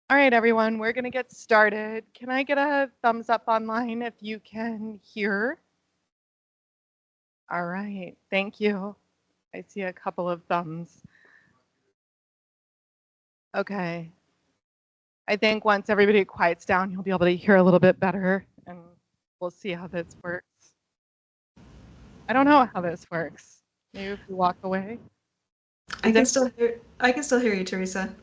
All right, everyone, we're going to get started. Can I get a thumbs up online if you can hear? All right, thank you. I see a couple of thumbs. Okay. I think once everybody quiets down, you'll be able to hear a little bit better, and we'll see how this works. I don't know how this works. Maybe if you walk away. I can still hear you, Teresa.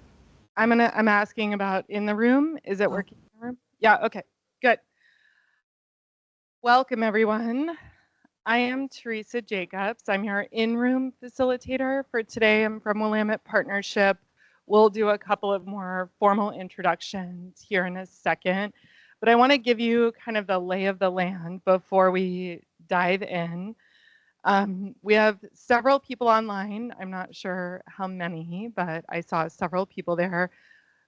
I'm asking about in the room. Is it working in the room? Yeah, okay. Good. Welcome, everyone. I am Teresa Jacobs. I'm your in-room facilitator for today. I'm from Willamette Partnership. We'll do a couple of more formal introductions here in a second, but I want to give you kind of the lay of the land before we dive in. We have several people online. I'm not sure how many, but I saw several people there.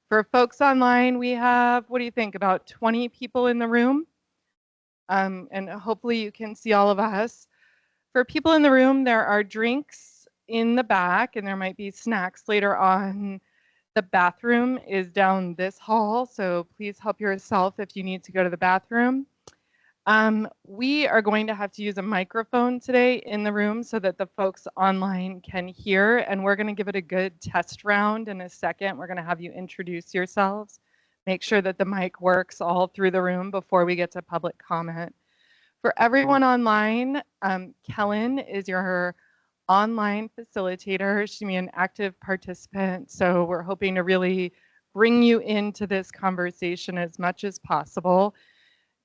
For folks online, we have, what do you think, about 20 people in the room? And hopefully you can see all of us. For people in the room, there are drinks in the back, and there might be snacks later on. The bathroom is down this hall, so please help yourself if you need to go to the bathroom. We are going to have to use a microphone today in the room so that the folks online can hear, and we're going to give it a good test round in a second. We're going to have you introduce yourselves, make sure that the mic works all through the room before we get to public comment. For everyone online, Kellen is your online facilitator. She's an active participant, so we're hoping to really bring you into this conversation as much as possible.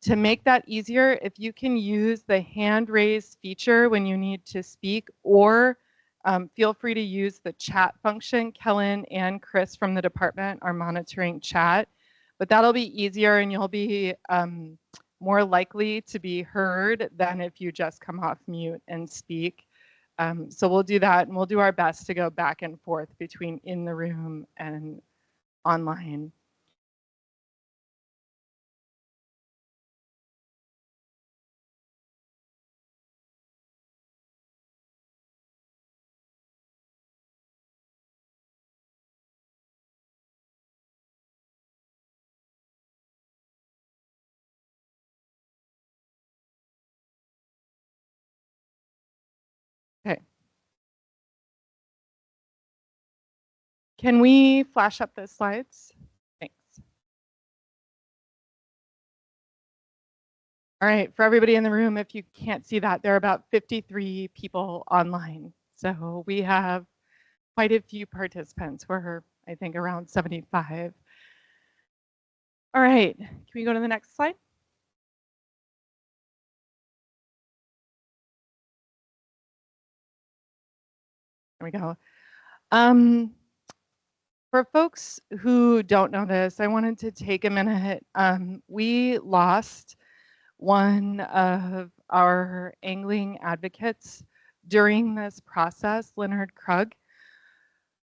To make that easier, if you can use the hand raise feature when you need to speak, or feel free to use the chat function. Kellen and Chris from the department are monitoring chat, but that'll be easier and you'll be more likely to be heard than if you just come off mute and speak. So we'll do that, and we'll do our best to go back and forth between in the room and online. Okay. Can we flash up the slides? Thanks. All right, for everybody in the room, if you can't see that, there are about 53 people online. So we have quite a few participants. We're, I think, around 75. All right, can we go to the next slide? There we go. For folks who don't know this, I wanted to take a minute. We lost one of our angling advocates during this process, Leonard Krug,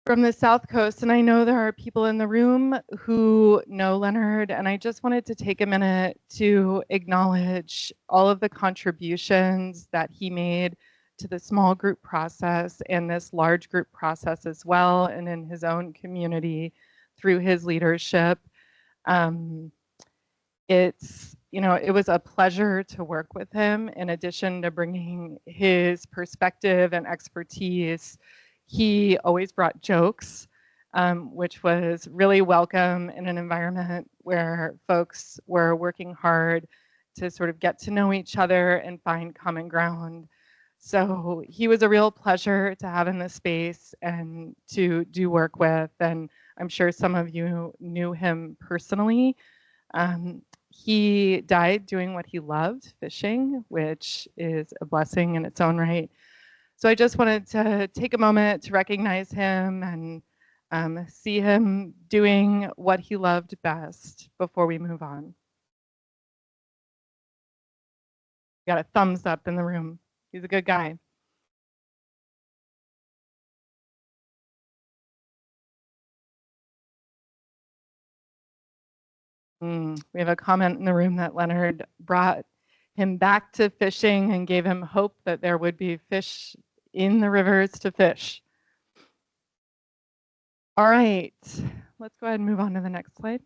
from the South Coast. And I know there are people in the room who know Leonard, and I just wanted to take a minute to acknowledge all of the contributions that he made to the small group process and this large group process as well, and in his own community through his leadership. It was a pleasure to work with him. In addition to bringing his perspective and expertise, he always brought jokes, which was really welcome in an environment where folks were working hard to sort of get to know each other and find common ground. So he was a real pleasure to have in this space and to do work with. And I'm sure some of you knew him personally. He died doing what he loved, fishing, which is a blessing in its own right. So I just wanted to take a moment to recognize him and see him doing what he loved best before we move on. Got a thumbs up in the room. He's a good guy. We have a comment in the room that Leonard brought him back to fishing and gave him hope that there would be fish in the rivers to fish. All right, let's go ahead and move on to the next slide.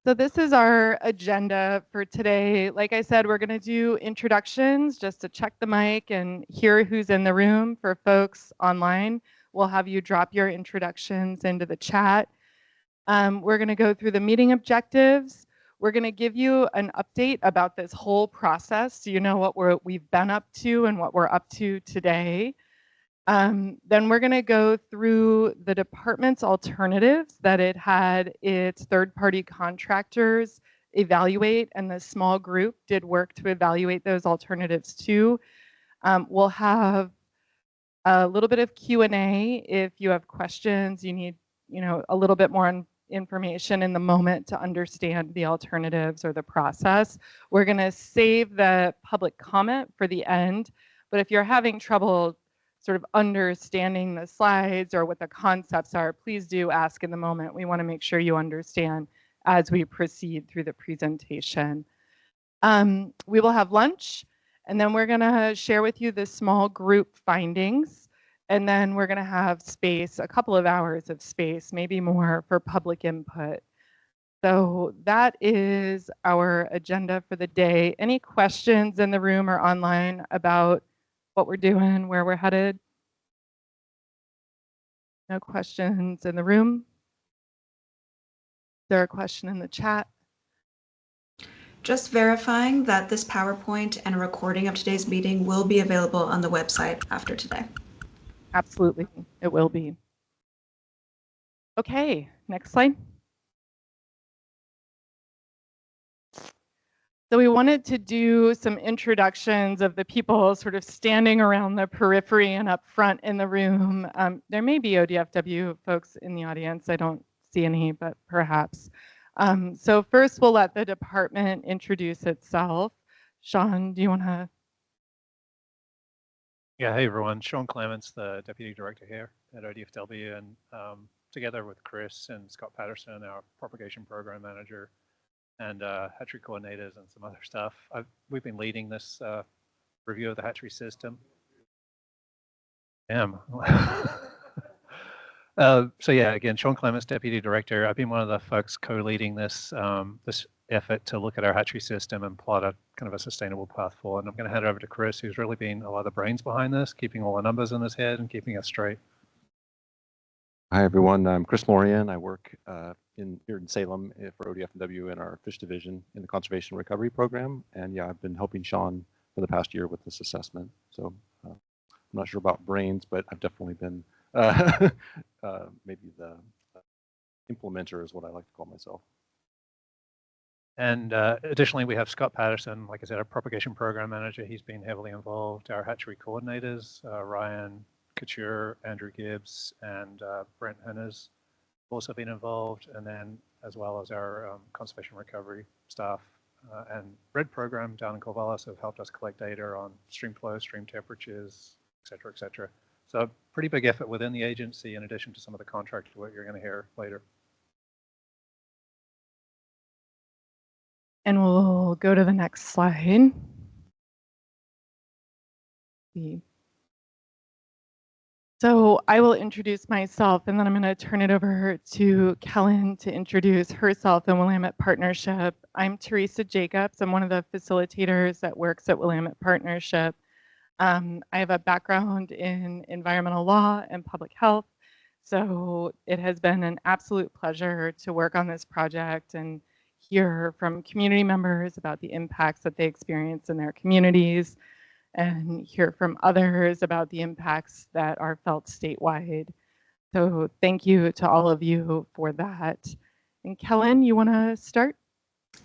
So this is our agenda for today. Like I said, we're going to do introductions just to check the mic and hear who's in the room. For folks online, we'll have you drop your introductions into the chat. We're going to go through the meeting objectives. We're going to give you an update about this whole process so you know what we've been up to and what we're up to today. Then we're going to go through the department's alternatives that it had its third-party contractors evaluate, and the small group did work to evaluate those alternatives too. We'll have a little bit of Q&A if you have questions, you need a little bit more information in the moment to understand the alternatives or the process. We're going to save the public comment for the end, but if you're having trouble sort of understanding the slides or what the concepts are, please do ask in the moment. We want to make sure you understand as we proceed through the presentation. We will have lunch, and then we're going to share with you the small group findings, and then we're going to have space, a couple of hours of space, maybe more, for public input. So that is our agenda for the day. Any questions in the room or online about what we're doing, where we're headed? No questions in the room? Is there a question in the chat? Just verifying that this PowerPoint and a recording of today's meeting will be available on the website after today. Absolutely, it will be. Okay, next slide. So we wanted to do some introductions of the people sort of standing around the periphery and up front in the room. There may be ODFW folks in the audience. I don't see any, but perhaps. So first we'll let the department introduce itself. Sean, do you want to? Yeah, hey everyone, Sean Clements, the Deputy Director here at ODFW, and together with Chris and Scott Patterson, our Propagation Program Manager, and hatchery coordinators and some other stuff. We've been leading this review of the hatchery system. So yeah, again, Sean Clements, Deputy Director. I've been one of the folks co-leading this this effort to look at our hatchery system and plot a kind of a sustainable path forward. And I'm going to hand it over to Chris, who's really been a lot of the brains behind this, keeping all the numbers in his head and keeping us straight. Hi everyone, I'm Chris Morian. I work here in Salem for ODFW in our fish division in the conservation recovery program. And yeah, I've been helping Sean for the past year with this assessment. So I'm not sure about brains, but I've definitely been maybe the implementer is what I like to call myself. And additionally, we have Scott Patterson, like I said, our propagation program manager. He's been heavily involved. Our hatchery coordinators, Ryan Couture, Andrew Gibbs, and Brent Henners also been involved, and then as well as our conservation recovery staff and RED program down in Corvallis have helped us collect data on stream flow, stream temperatures, et cetera, et cetera. So a pretty big effort within the agency in addition to some of the contract work you're going to hear later. And we'll go to the next slide. So I will introduce myself, and then I'm going to turn it over to Kellen to introduce herself and Willamette Partnership. I'm Teresa Jacobs. I'm one of the facilitators that works at Willamette Partnership. I have a background in environmental law and public health, so it has been an absolute pleasure to work on this project and hear from community members about the impacts that they experience in their communities, and hear from others about the impacts that are felt statewide. So thank you to all of you for that. And Kellen, you want to start?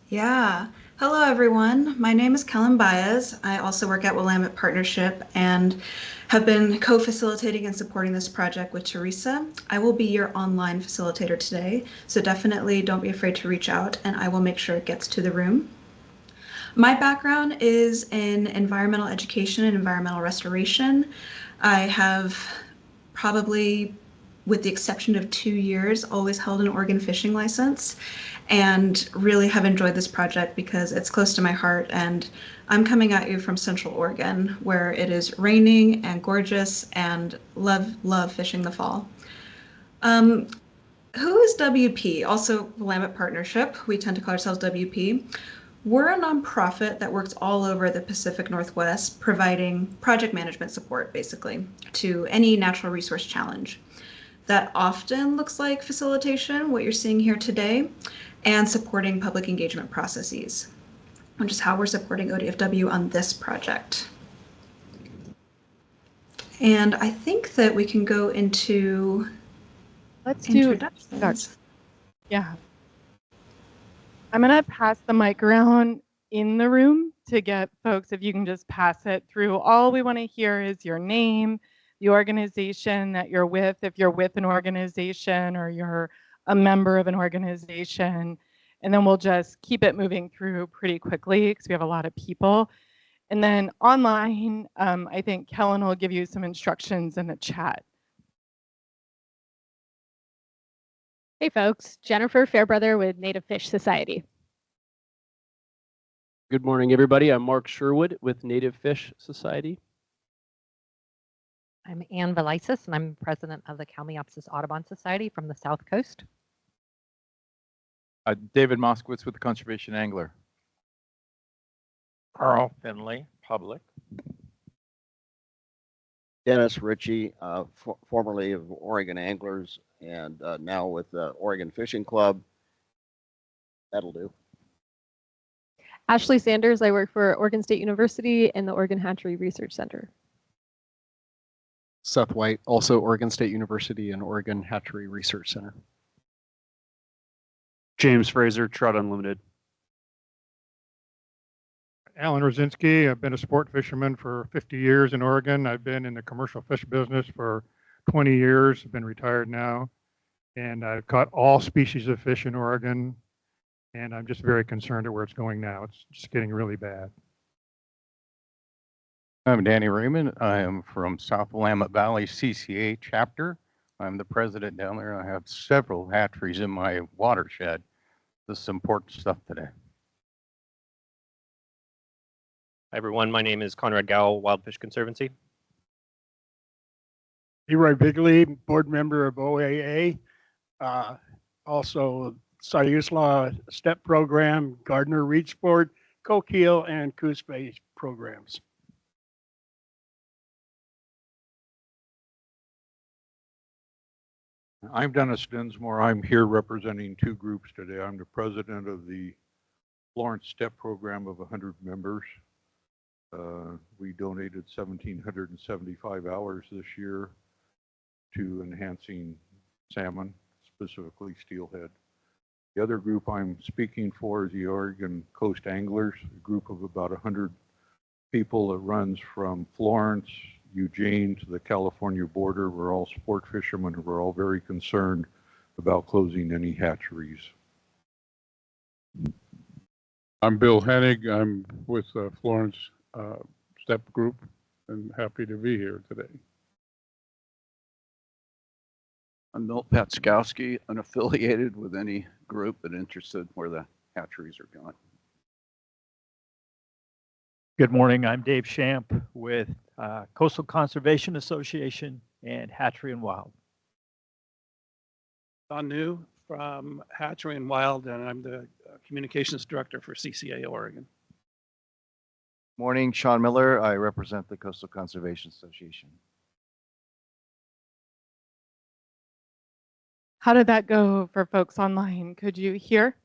Yeah. Hello, everyone. My name is Kellen Baez. I also work at Willamette Partnership and have been co-facilitating and supporting this project with Teresa. I will be your online facilitator today, so definitely don't be afraid to reach out, and I will make sure it gets to the room. My background is in environmental education and environmental restoration. I have probably, with the exception of 2 years, always held an Oregon fishing license, and really have enjoyed this project because it's close to my heart, and I'm coming at you from Central Oregon, where it is raining and gorgeous, and love fishing the fall. who is WP? Also, Willamette Partnership. We tend to call ourselves WP. We're a nonprofit that works all over the Pacific Northwest, providing project management support, basically, to any natural resource challenge. That often looks like facilitation, what you're seeing here today, and supporting public engagement processes, which is how we're supporting ODFW on this project. And I think that we can go into introductions. Yeah. I'm going to pass the mic around in the room to get folks, if you can just pass it through. All we want to hear is your name, the organization that you're with, if you're with an organization or you're a member of an organization, and then we'll just keep it moving through pretty quickly because we have a lot of people. And then online, I think Kellen will give you some instructions in the chat. Hey folks, Jennifer Fairbrother with Native Fish Society. Good morning, everybody. I'm Mark Sherwood with Native Fish Society. I'm Ann Velisis, and I'm president of the Kalmiopsis Audubon Society from the South Coast. David Moskowitz with the Conservation Angler. Carl Finley, Public. Dennis Ritchie, formerly of Oregon Anglers and now with the Oregon Fishing Club. That'll do. Ashley Sanders, I work for Oregon State University and the Oregon Hatchery Research Center. Seth White, also Oregon State University and Oregon Hatchery Research Center. James Fraser, Trout Unlimited. Alan Rosinski, I've been a sport fisherman for 50 years in Oregon. I've been in the commercial fish business for 20 years, I've been retired now. And I've caught all species of fish in Oregon. And I'm just very concerned at where it's going now. It's just getting really bad. I'm Danny Raymond. I am from South Willamette Valley CCA chapter. I'm the president down there. I have several hatcheries in my watershed. This is important stuff today. Hi everyone, my name is Conrad Gow, Wild Fish Conservancy. Leroy Bigley, board member of OAA, also Sayusla STEP program, Gardner Reed Sport, Coquille, and Coos Bay programs. I'm Dennis Dinsmore. I'm here representing two groups today. I'm the president of the Florence STEP program of 100 members. We donated 1,775 hours this year to enhancing salmon, specifically steelhead. The other group I'm speaking for is the Oregon Coast Anglers, a group of about 100 people that runs from Florence, Eugene to the California border. We're all sport fishermen and we're all very concerned about closing any hatcheries. I'm Bill Hennig. I'm with Florence STEP Group and happy to be here today. I'm Milt Patskowski, unaffiliated with any group but interested where the hatcheries are going. Good morning, I'm Dave Shamp with Coastal Conservation Association and Hatchery and Wild. Don New from Hatchery and Wild, and I'm the communications director for CCA Oregon. Morning, Sean Miller. I represent the Coastal Conservation Association. How did that go for folks online? Could you hear?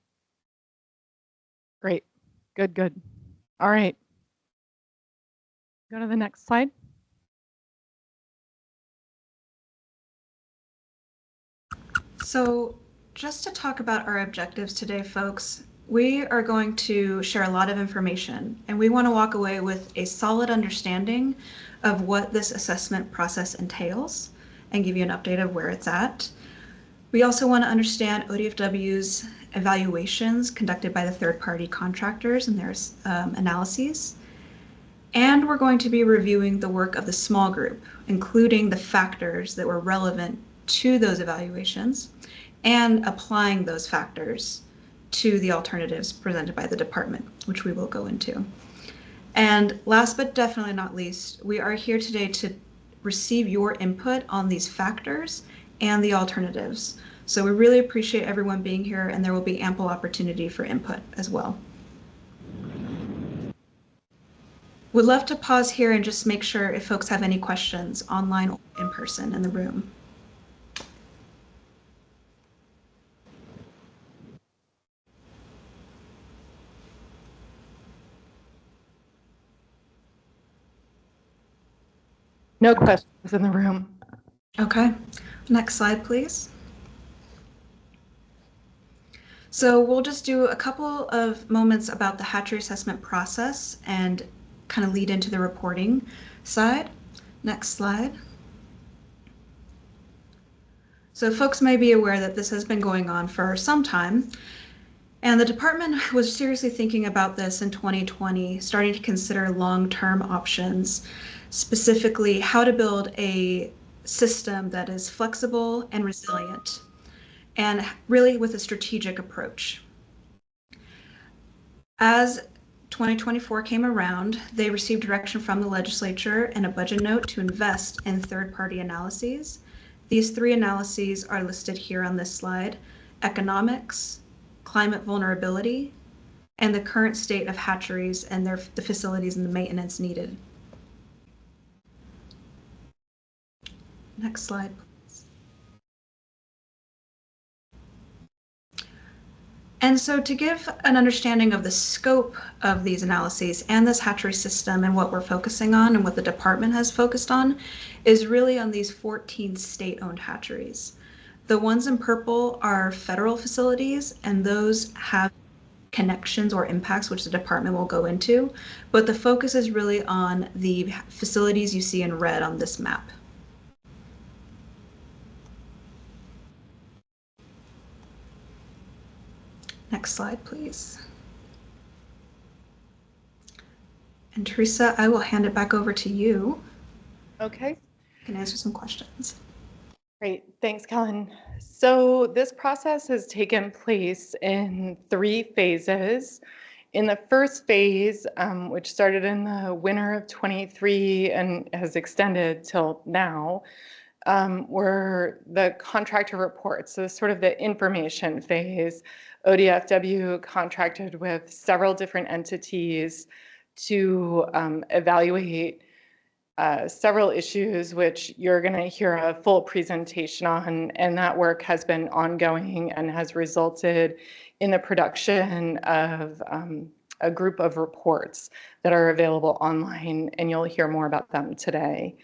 Great. Good, good. All right. Go to the next slide. So just to talk about our objectives today, folks, we are going to share a lot of information and we want to walk away with a solid understanding of what this assessment process entails and give you an update of where it's at. We also want to understand ODFW's evaluations conducted by the third-party contractors and their analyses. And we're going to be reviewing the work of the small group, including the factors that were relevant to those evaluations and applying those factors to the alternatives presented by the department, which we will go into. And last but definitely not least, we are here today to receive your input on these factors and the alternatives. So we really appreciate everyone being here, and there will be ample opportunity for input as well. Would love to pause here and just make sure if folks have any questions online or in person in the room. No questions in the room. Okay, next slide, please. So we'll just do a couple of moments about the hatchery assessment process and kind of lead into the reporting side. Next slide. So folks may be aware that this has been going on for some time, and the department was seriously thinking about this in 2020, starting to consider long-term options, specifically how to build a system that is flexible and resilient, and really with a strategic approach. As 2024 came around, they received direction from the legislature and a budget note to invest in third-party analyses. These 3 analyses are listed here on this slide: economics, climate vulnerability, and the current state of hatcheries and the facilities and the maintenance needed. Next slide, please. And so to give an understanding of the scope of these analyses and this hatchery system and what we're focusing on and what the department has focused on is really on these 14 state-owned hatcheries. The ones in purple are federal facilities, and those have connections or impacts which the department will go into, but the focus is really on the facilities you see in red on this map. Next slide, please. And Teresa, I will hand it back over to you. Okay. You can answer some questions. Great, thanks, Kellen. So this process has taken place in 3 phases. In the first phase, which started in the winter of 23 and has extended till now, were the contractor reports, so sort of the information phase. ODFW contracted with several different entities to evaluate several issues, which you're going to hear a full presentation on, and that work has been ongoing and has resulted in the production of a group of reports that are available online, and you'll hear more about them today.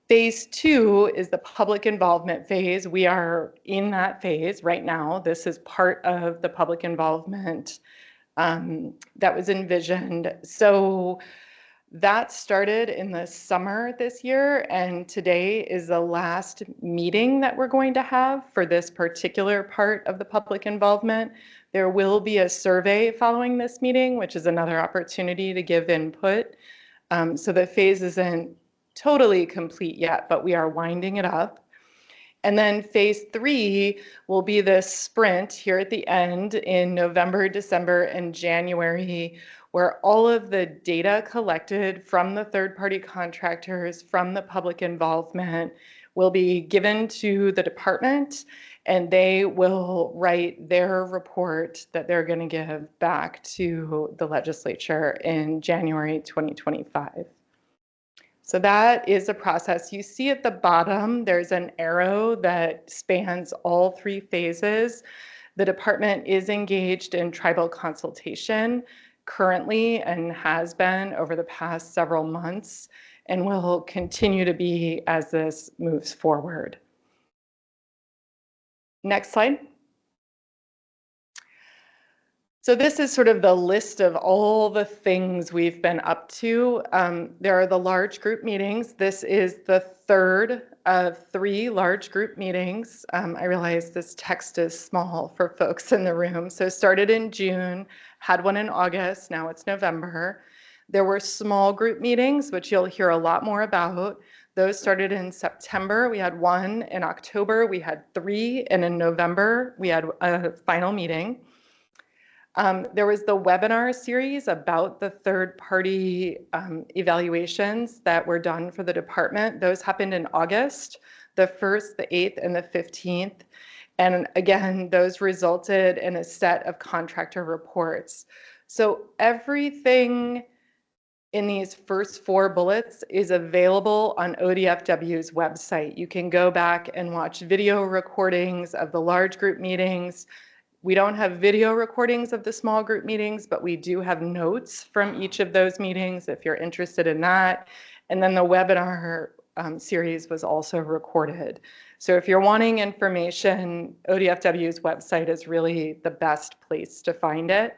Phase 2 is the public involvement phase. We are in that phase right now. This is part of the public involvement that was envisioned. So that started in the summer this year, and today is the last meeting that we're going to have for this particular part of the public involvement. There will be a survey following this meeting, which is another opportunity to give input. So the phase isn't totally complete yet, but we are winding it up. And then phase 3 will be the sprint here at the end in November, December, and January, where all of the data collected from the third-party contractors, from the public involvement, will be given to the department, and they will write their report that they're going to give back to the legislature in January 2025. So that is a process. You see at the bottom, there's an arrow that spans all 3 phases. The department is engaged in tribal consultation currently and has been over the past several months and will continue to be as this moves forward. Next slide. So this is sort of the list of all the things we've been up to. There are the large group meetings. This is the 3rd of 3 large group meetings. I realize this text is small for folks in the room. So started in June, had one in August, now it's November. There were small group meetings, which you'll hear a lot more about. Those started in September. We had 1 in October. We had 3, and in November, we had a final meeting. There was the webinar series about the third-party evaluations that were done for the department. Those happened in August, the 1st, the 8th, and the 15th. And again, those resulted in a set of contractor reports. So everything in these first 4 bullets is available on ODFW's website. You can go back and watch video recordings of the large group meetings. We don't have video recordings of the small group meetings, but we do have notes from each of those meetings if you're interested in that. And then the webinar series was also recorded. So if you're wanting information, ODFW's website is really the best place to find it.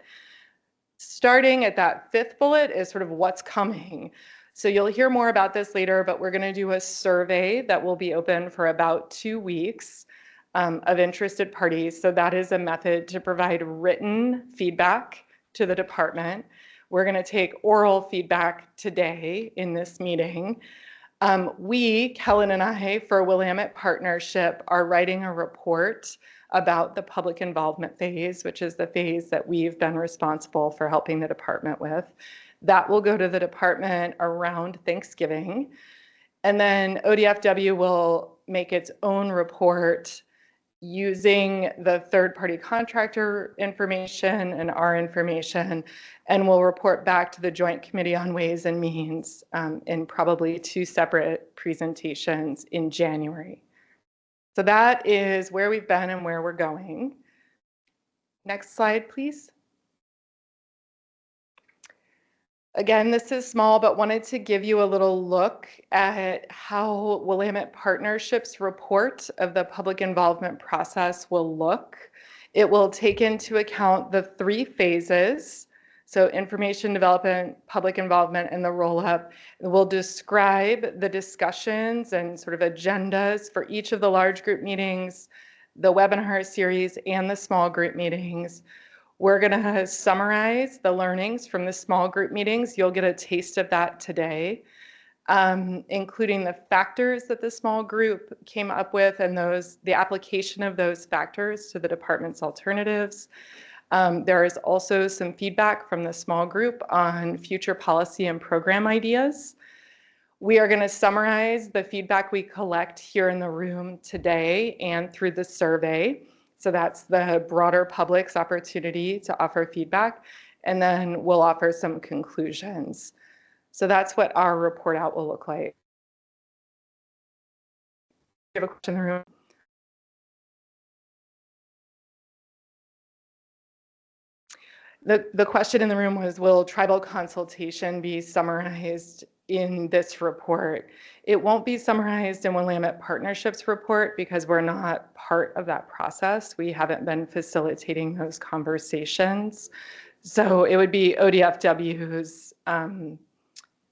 Starting at that 5th bullet is sort of what's coming. So you'll hear more about this later, but we're going to do a survey that will be open for about 2 weeks of interested parties. So that is a method to provide written feedback to the department. We're going to take oral feedback today in this meeting. Kellen and I, for Willamette Partnership, are writing a report about the public involvement phase, which is the phase that we've been responsible for helping the department with. That will go to the department around Thanksgiving. And then ODFW will make its own report using the third-party contractor information and our information, and we'll report back to the Joint Committee on Ways and Means in probably 2 separate presentations in January. So that is where we've been and where we're going. Next slide, please. Again, this is small, but wanted to give you a little look at how Willamette Partnership's report of the public involvement process will look. It will take into account the 3 phases, so information development, public involvement, and the roll-up. It will describe the discussions and sort of agendas for each of the large group meetings, the webinar series, and the small group meetings. We're going to summarize the learnings from the small group meetings. You'll get a taste of that today, including the factors that the small group came up with and the application of those factors to the department's alternatives. There is also some feedback from the small group on future policy and program ideas. We are going to summarize the feedback we collect here in the room today and through the survey. So that's the broader public's opportunity to offer feedback, and then we'll offer some conclusions. So that's what our report out will look like. You have a question in the room? The question in the room was, will tribal consultation be summarized in this report? It won't be summarized in Willamette Partnership's report because we're not part of that process. We haven't been facilitating those conversations. So it would be ODFW's,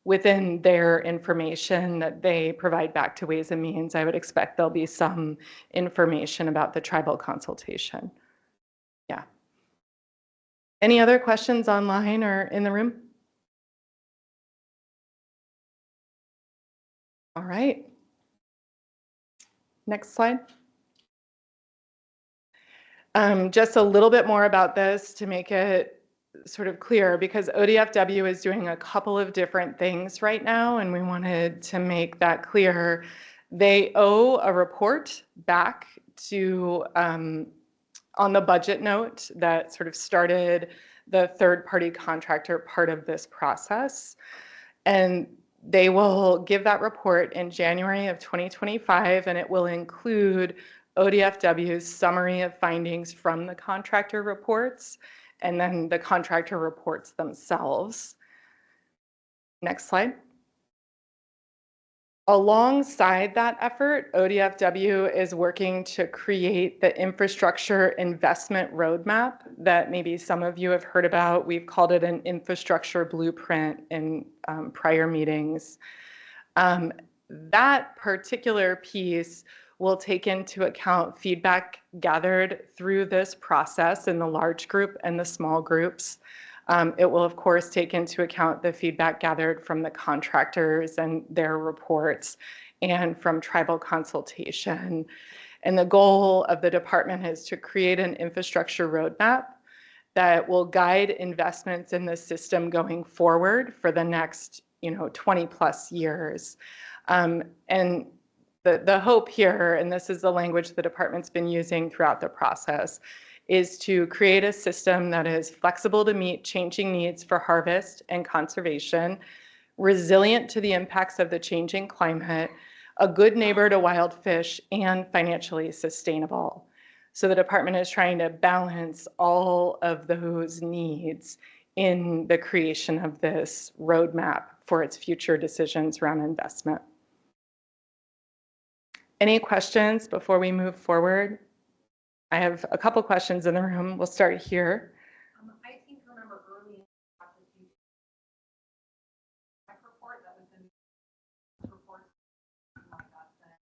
within their information that they provide back to Ways and Means, I would expect there'll be some information about the tribal consultation. Yeah. Any other questions online or in the room? All right. Next slide. Just a little bit more about this to make it sort of clear, because ODFW is doing a couple of different things right now, and we wanted to make that clear. They owe a report back to on the budget note that sort of started the third-party contractor part of this process. And they will give that report in January of 2025, and it will include ODFW's summary of findings from the contractor reports and then the contractor reports themselves. Next slide. Alongside that effort, ODFW is working to create the infrastructure investment roadmap that maybe some of you have heard about. We've called it an infrastructure blueprint in prior meetings. That particular piece will take into account feedback gathered through this process in the large group and the small groups. It will, of course, take into account the feedback gathered from the contractors and their reports and from tribal consultation. And the goal of the department is to create an infrastructure roadmap that will guide investments in the system going forward for the next 20 plus years. And the hope here, and this is the language the department's been using throughout the process, is to create a system that is flexible to meet changing needs for harvest and conservation, resilient to the impacts of the changing climate, a good neighbor to wild fish, and financially sustainable. So the department is trying to balance all of those needs in the creation of this roadmap for its future decisions around investment. Any questions before we move forward? I have a couple questions in the room. We'll start here. I seem to remember early in the process you report that was in report like that.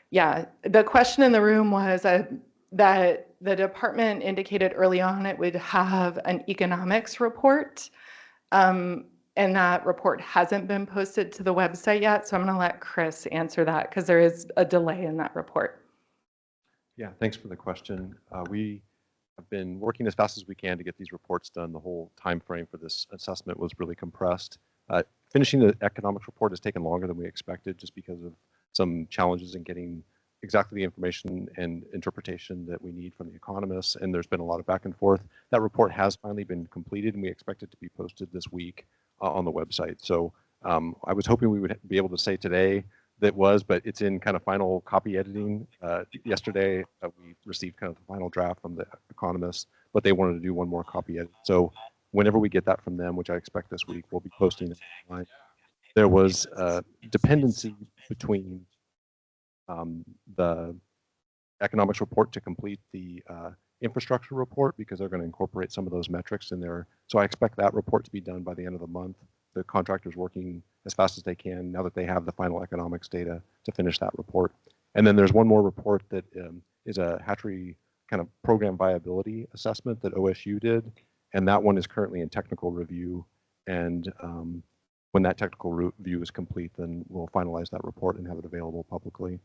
Yeah, the question in the room was that the department indicated early on it would have an economics report. And that report hasn't been posted to the website yet. So I'm going to let Chris answer that because there is a delay in that report. Yeah, thanks for the question. We have been working as fast as we can to get these reports done. The whole time frame for this assessment was really compressed. Finishing the economics report has taken longer than we expected just because of some challenges in getting exactly the information and interpretation that we need from the economists, and there's been a lot of back and forth. That report has finally been completed, and we expect it to be posted this week on the website. So I was hoping we would be able to say today that was, but it's in kind of final copy editing. Yesterday, we received kind of the final draft from the economists, but they wanted to do one more copy edit. So whenever we get that from them, which I expect this week, we'll be posting it online. There was a dependency between the economics report to complete the infrastructure report because they're going to incorporate some of those metrics in there. So I expect that report to be done by the end of the month. The contractor's working as fast as they can now that they have the final economics data to finish that report. And then there's one more report that is a hatchery kind of program viability assessment that OSU did. And that one is currently in technical review. And when that technical review is complete, then we'll finalize that report and have it available publicly.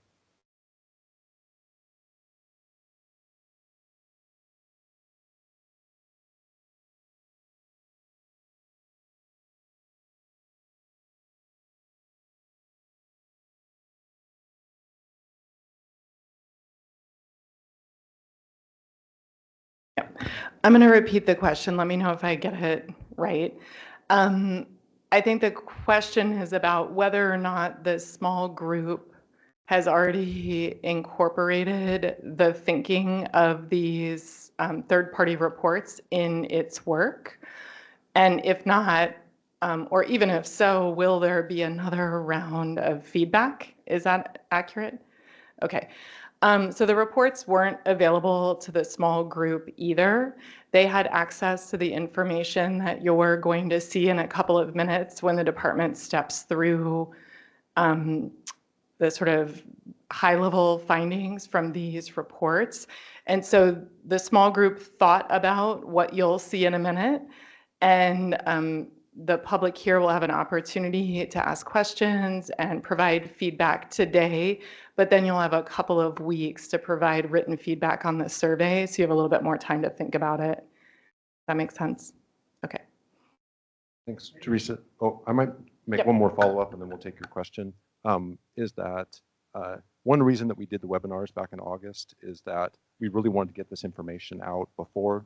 I'm going to repeat the question. Let me know if I get it right. I think the question is about whether or not the small group has already incorporated the thinking of these third-party reports in its work. And if not, or even if so, will there be another round of feedback? Is that accurate? Okay. So the reports weren't available to the small group either. They had access to the information that you're going to see in a couple of minutes when the department steps through the sort of high-level findings from these reports. And so the small group thought about what you'll see in a minute, and the public here will have an opportunity to ask questions and provide feedback today, but then you'll have a couple of weeks to provide written feedback on the survey, so you have a little bit more time to think about it. That makes sense? Okay. Thanks, Teresa. Oh, I might make one more follow-up and then we'll take your question. Is that one reason that we did the webinars back in August is that we really wanted to get this information out before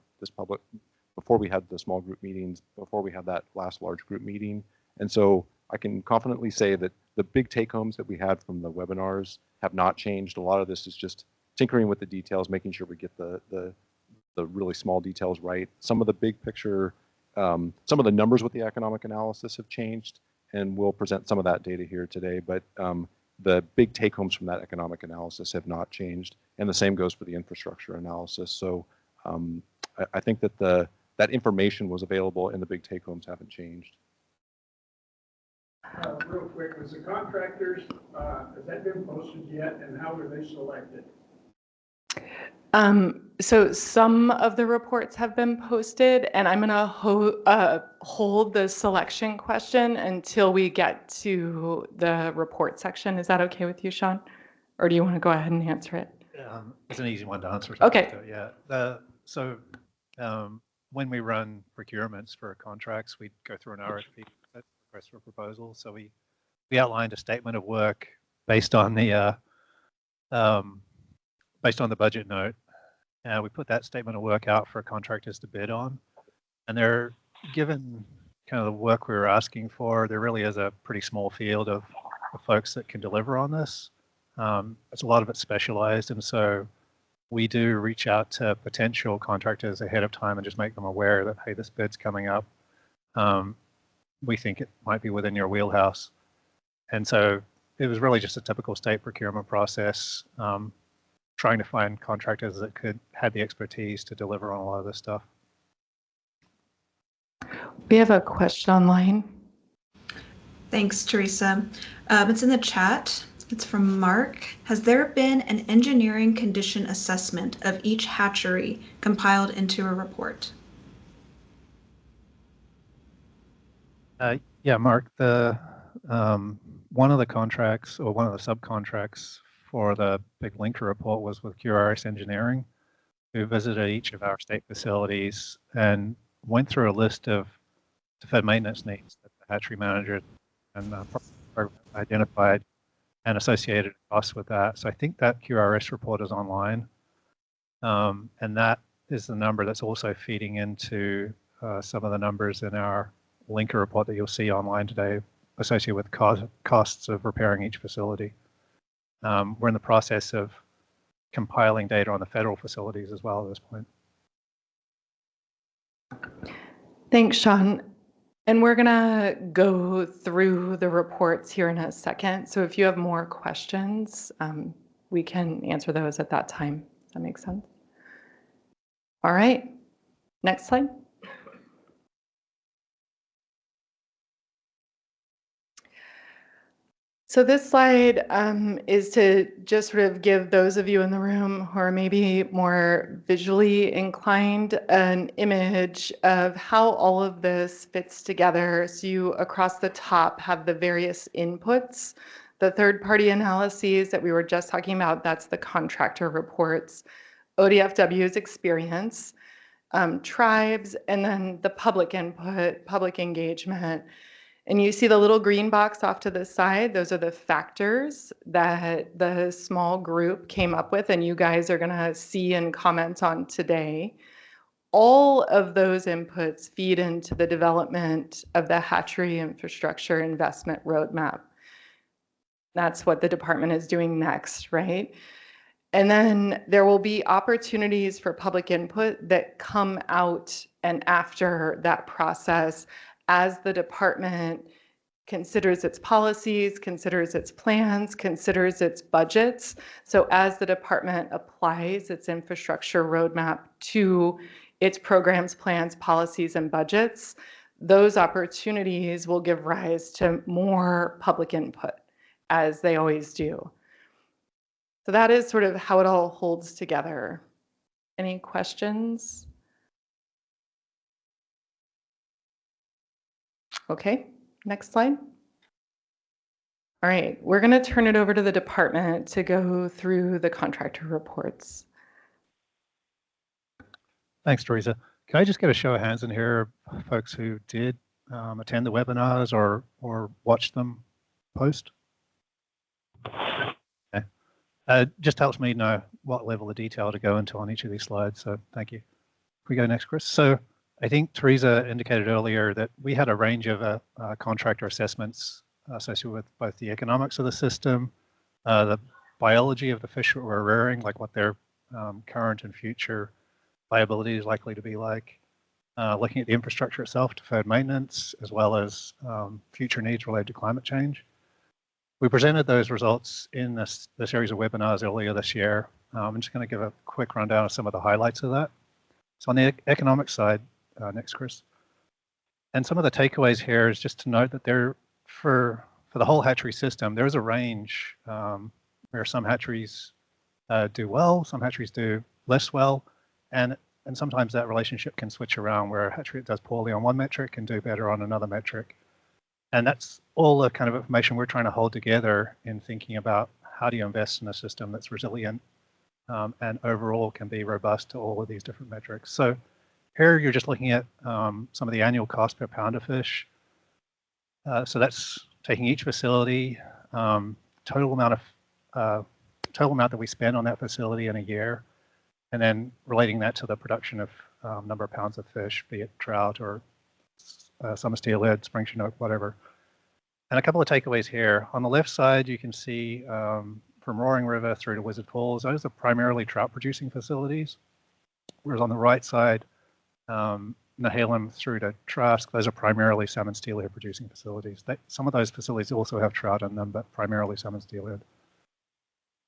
we had the small group meetings, before we had that last large group meeting. And so I can confidently say that the big take-homes that we had from the webinars have not changed. A lot of this is just tinkering with the details, making sure we get the really small details right. Some of the big picture, some of the numbers with the economic analysis have changed, and we'll present some of that data here today. But the big take-homes from that economic analysis have not changed, and the same goes for the infrastructure analysis. So I think that that information was available and the big take-homes haven't changed. Real quick, was the contractors, has that been posted yet, and how were they selected? So some of the reports have been posted, and I'm going to hold the selection question until we get to the report section. Is that okay with you, Sean? Or do you want to go ahead and answer it? It's an easy one to answer. Okay. Yeah. So when we run procurements for contracts, we go through an RFP, request for proposals. So we outlined a statement of work based on the budget note. We put that statement of work out for contractors to bid on, and they're given kind of the work we were asking for. There really is a pretty small field of folks that can deliver on this. It's a lot of it's specialized, and so we do reach out to potential contractors ahead of time and just make them aware that, hey, this bid's coming up. We think it might be within your wheelhouse. And so it was really just a typical state procurement process, trying to find contractors that had the expertise to deliver on a lot of this stuff. We have a question online. Thanks, Teresa. It's in the chat. It's from Mark. Has there been an engineering condition assessment of each hatchery compiled into a report? Yeah, Mark, one of the contracts or one of the subcontracts for the big Linker report was with QRS Engineering, who visited each of our state facilities and went through a list of deferred maintenance needs that the hatchery manager and identified and associated costs with that. So I think that QRS report is online. And that is the number that's also feeding into some of the numbers in our Linker report that you'll see online today associated with costs of repairing each facility. We're in the process of compiling data on the federal facilities as well at this point. Thanks, Sean. And we're going to go through the reports here in a second. So if you have more questions, we can answer those at that time. Does that make sense? All right. Next slide. So this slide is to just sort of give those of you in the room who are maybe more visually inclined an image of how all of this fits together. So you across the top have the various inputs, the third-party analyses that we were just talking about, that's the contractor reports, ODFW's experience, tribes, and then the public input, public engagement. And you see the little green box off to the side, those are the factors that the small group came up with and you guys are gonna see and comment on today. All of those inputs feed into the development of the hatchery infrastructure investment roadmap. That's what the department is doing next, right? And then there will be opportunities for public input that come out and after that process as the department considers its policies, considers its plans, considers its budgets. So as the department applies its infrastructure roadmap to its programs, plans, policies, and budgets, those opportunities will give rise to more public input, as they always do. So that is sort of how it all holds together. Any questions? Okay, next slide. All right, we're going to turn it over to the department to go through the contractor reports. Thanks, Teresa. Can I just get a show of hands in here, folks who did attend the webinars or watch them post? Okay. Just helps me know what level of detail to go into on each of these slides, so thank you. Can we go next, Chris? So I think Teresa indicated earlier that we had a range of contractor assessments associated with both the economics of the system, the biology of the fish that we're rearing, like what their current and future liability is likely to be like, looking at the infrastructure itself, deferred maintenance, as well as future needs related to climate change. We presented those results in the series of webinars earlier this year. I'm just going to give a quick rundown of some of the highlights of that. So on the economic side, next, Chris. And some of the takeaways here is just to note that there, for the whole hatchery system, there is a range where some hatcheries do well, some hatcheries do less well, and sometimes that relationship can switch around where a hatchery that does poorly on one metric can do better on another metric. And that's all the kind of information we're trying to hold together in thinking about how do you invest in a system that's resilient and overall can be robust to all of these different metrics. So here you're just looking at some of the annual cost per pound of fish. So that's taking each facility, total amount that we spend on that facility in a year, and then relating that to the production of number of pounds of fish, be it trout or summer steelhead, spring chinook, whatever. And a couple of takeaways here. On the left side, you can see from Roaring River through to Wizard Falls, those are primarily trout producing facilities. Whereas on the right side, Nehalem through to Trask, those are primarily salmon steelhead producing facilities. Some of those facilities also have trout in them, but primarily salmon steelhead.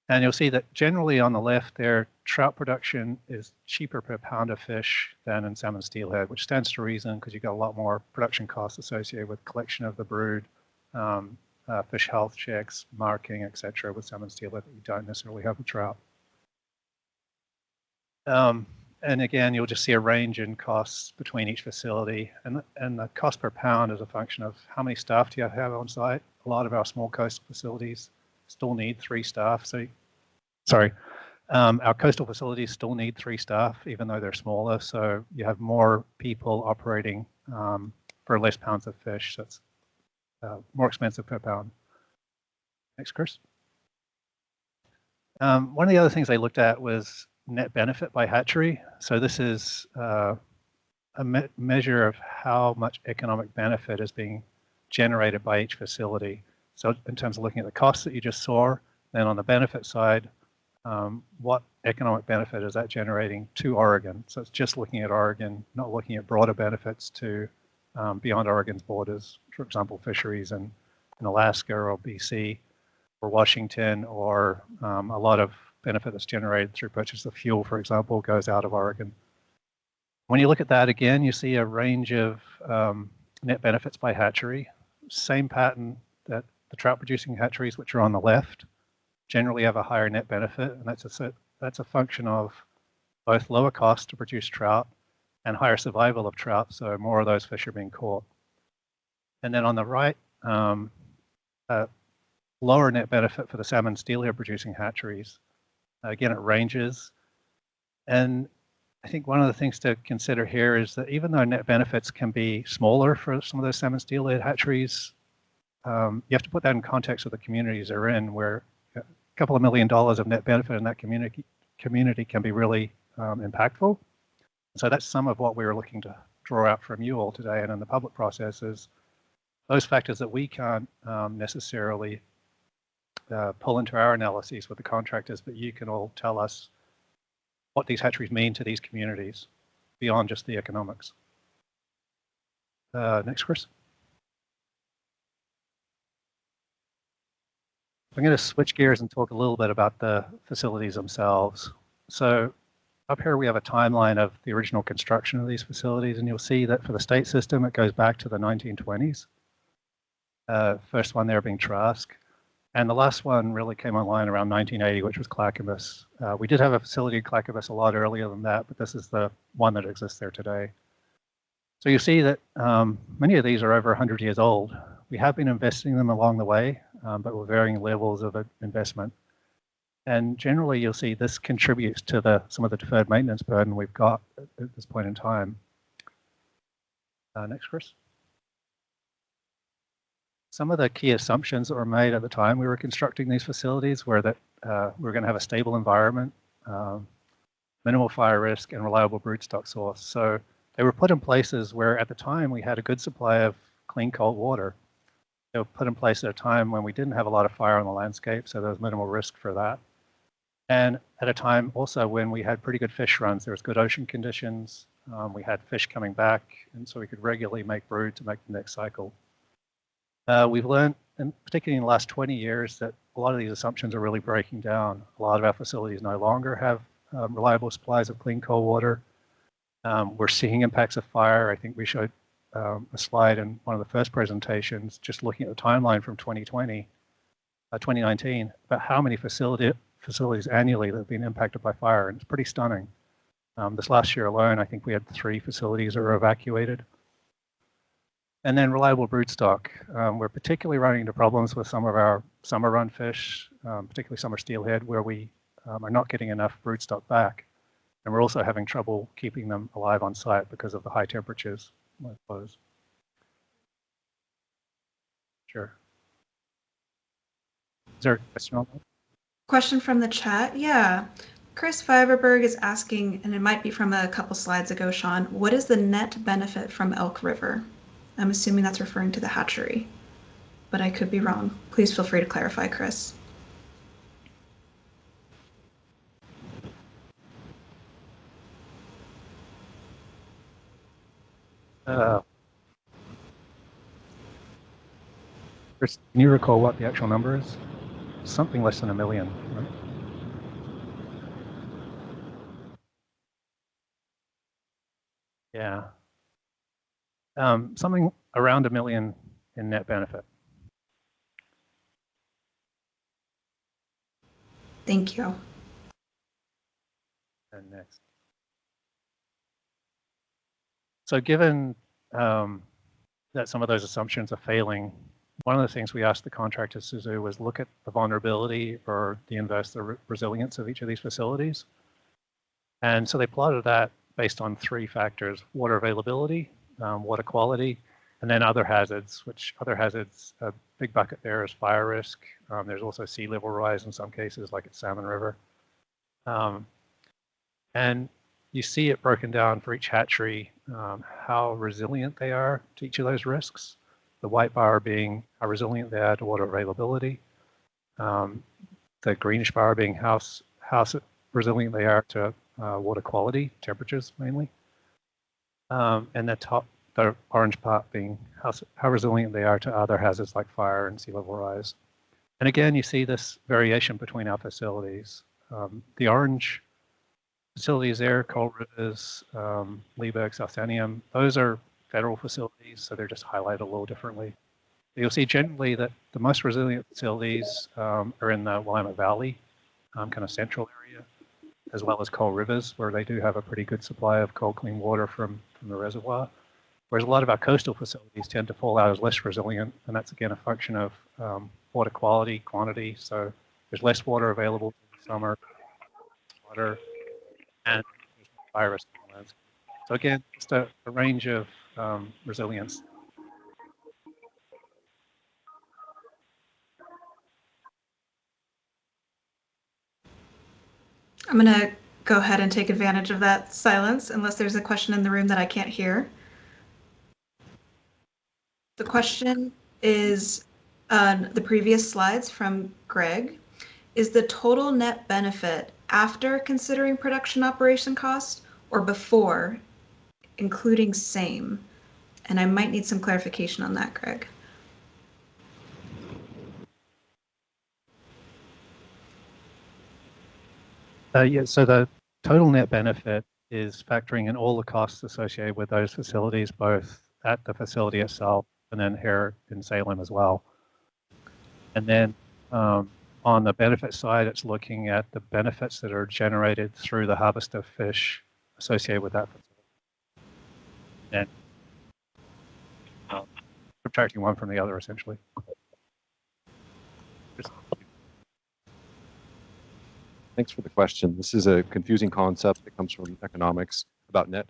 And you'll see that generally on the left there, trout production is cheaper per pound of fish than in salmon steelhead, which stands to reason because you've got a lot more production costs associated with collection of the brood, fish health checks, marking, etc. with salmon steelhead that you don't necessarily have with trout. And again, you'll just see a range in costs between each facility. And the cost per pound is a function of how many staff do you have on site. A lot of our small coastal facilities still need 3 staff. Our coastal facilities still need 3 staff, even though they're smaller. So you have more people operating for less pounds of fish. So it's more expensive per pound. Next, Chris. One of the other things they looked at was net benefit by hatchery. So this is a measure of how much economic benefit is being generated by each facility. So in terms of looking at the costs that you just saw, then on the benefit side, what economic benefit is that generating to Oregon? So it's just looking at Oregon, not looking at broader benefits to beyond Oregon's borders, for example, fisheries in Alaska or BC or Washington, or a lot of benefit that's generated through purchase of fuel, for example, goes out of Oregon. When you look at that again, you see a range of net benefits by hatchery. Same pattern that the trout producing hatcheries, which are on the left, generally have a higher net benefit, and that's a function of both lower cost to produce trout and higher survival of trout, so more of those fish are being caught. And then on the right, lower net benefit for the salmon steelhead producing hatcheries. Again, it ranges. And I think one of the things to consider here is that even though net benefits can be smaller for some of those salmon steelhead hatcheries, you have to put that in context of the communities they're in, where a couple of $1 million of net benefit in that community can be really impactful. So that's some of what we were looking to draw out from you all today and in the public process is those factors that we can't necessarily pull into our analyses with the contractors, but you can all tell us what these hatcheries mean to these communities beyond just the economics. Next, Chris. I'm going to switch gears and talk a little bit about the facilities themselves. So up here we have a timeline of the original construction of these facilities, and you'll see that for the state system, it goes back to the 1920s. First one there being Trask. And the last one really came online around 1980, which was Clackamas. We did have a facility in Clackamas a lot earlier than that, but this is the one that exists there today. So you see that many of these are over 100 years old. We have been investing in them along the way, but with varying levels of investment. And generally, you'll see this contributes to some of the deferred maintenance burden we've got at this point in time. Next, Chris. Some of the key assumptions that were made at the time we were constructing these facilities were that we were going to have a stable environment, minimal fire risk, and reliable broodstock source. So they were put in places where at the time we had a good supply of clean, cold water. They were put in place at a time when we didn't have a lot of fire on the landscape, so there was minimal risk for that. And at a time also when we had pretty good fish runs, there was good ocean conditions, we had fish coming back, and so we could regularly make brood to make the next cycle. We've learned, and particularly in the last 20 years, that a lot of these assumptions are really breaking down. A lot of our facilities no longer have reliable supplies of clean, cold water. We're seeing impacts of fire. I think we showed a slide in one of the first presentations, just looking at the timeline from 2019, about how many facilities annually that have been impacted by fire, and it's pretty stunning. This last year alone, I think we had 3 facilities that were evacuated. And then reliable broodstock. We're particularly running into problems with some of our summer run fish, particularly summer steelhead, where we are not getting enough broodstock back. And we're also having trouble keeping them alive on site because of the high temperatures. Sure. Is there a question on that? Question from the chat. Yeah. Chris Fiverberg is asking, and it might be from a couple slides ago, Sean, what is the net benefit from Elk River? I'm assuming that's referring to the hatchery, but I could be wrong. Please feel free to clarify, Chris. Chris, can you recall what the actual number is? Something less than $1 million, right? Yeah. Something around $1 million in net benefit. Thank you. And next. So given that some of those assumptions are failing, one of the things we asked the contractors to do was look at the vulnerability or the inverse, the resilience of each of these facilities. And so they plotted that based on 3 factors: water availability, water quality, and then other hazards, which other hazards, a big bucket there is fire risk. There's also sea level rise in some cases, like at Salmon River. And you see it broken down for each hatchery, how resilient they are to each of those risks. The white bar being how resilient they are to water availability. The greenish bar being how resilient they are to water quality, temperatures mainly. And the orange part being how resilient they are to other hazards like fire and sea level rise. And again, you see this variation between our facilities. The orange facilities there, Coal Rivers, Leeburg, South Sanium, those are federal facilities, so they're just highlighted a little differently. You'll see generally that the most resilient facilities are in the Willamette Valley, kind of central area, as well as Coal Rivers, where they do have a pretty good supply of cold, clean water from the reservoir. Whereas a lot of our coastal facilities tend to fall out as less resilient, and that's again a function of water quality, quantity. So there's less water available in the summer, water, and there's more fire risk in the landscape. So again, just a range of resilience. I'm going to go ahead and take advantage of that silence, unless there's a question in the room that I can't hear. The question is on the previous slides from Greg. Is the total net benefit after considering production operation cost or before, including same? And I might need some clarification on that, Greg. Yeah, so the total net benefit is factoring in all the costs associated with those facilities, both at the facility itself and then here in Salem as well. And then on the benefit side, it's looking at the benefits that are generated through the harvest of fish associated with that facility. And subtracting one from the other, essentially. Thanks for the question. This is a confusing concept that comes from economics about net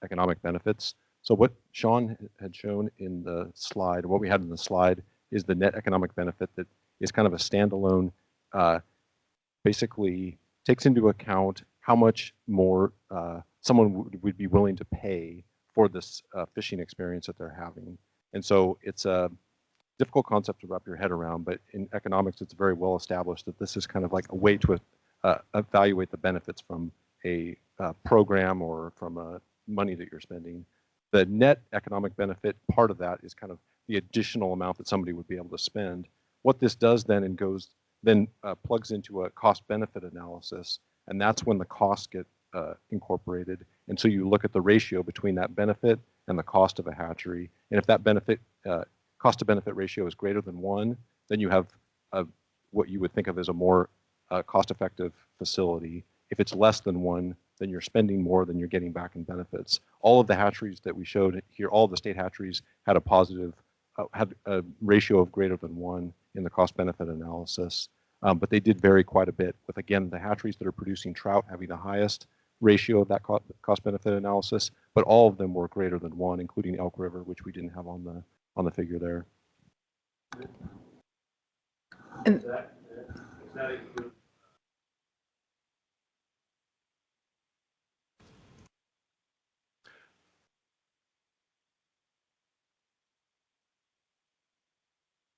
economic benefits. So what Sean had shown in the slide, what we had in the slide, is the net economic benefit that is kind of a standalone, basically takes into account how much more someone would be willing to pay for this fishing experience that they're having. And so it's a difficult concept to wrap your head around, but in economics, it's very well established that this is kind of like a way to evaluate the benefits from a program or from money that you're spending. The net economic benefit part of that is kind of the additional amount that somebody would be able to spend. What this does then plugs into a cost benefit analysis, and that's when the costs get incorporated. And so you look at the ratio between that benefit and the cost of a hatchery. And if that cost to benefit ratio is greater than 1, then you have what you would think of as a more cost-effective facility. If it's less than 1, then you're spending more than you're getting back in benefits. All of the hatcheries that we showed here, all of the state hatcheries had a positive, had a ratio of greater than 1 in the cost-benefit analysis. But they did vary quite a bit, with again the hatcheries that are producing trout having the highest ratio of that cost-benefit analysis, but all of them were greater than 1, including Elk River, which we didn't have on the figure there. And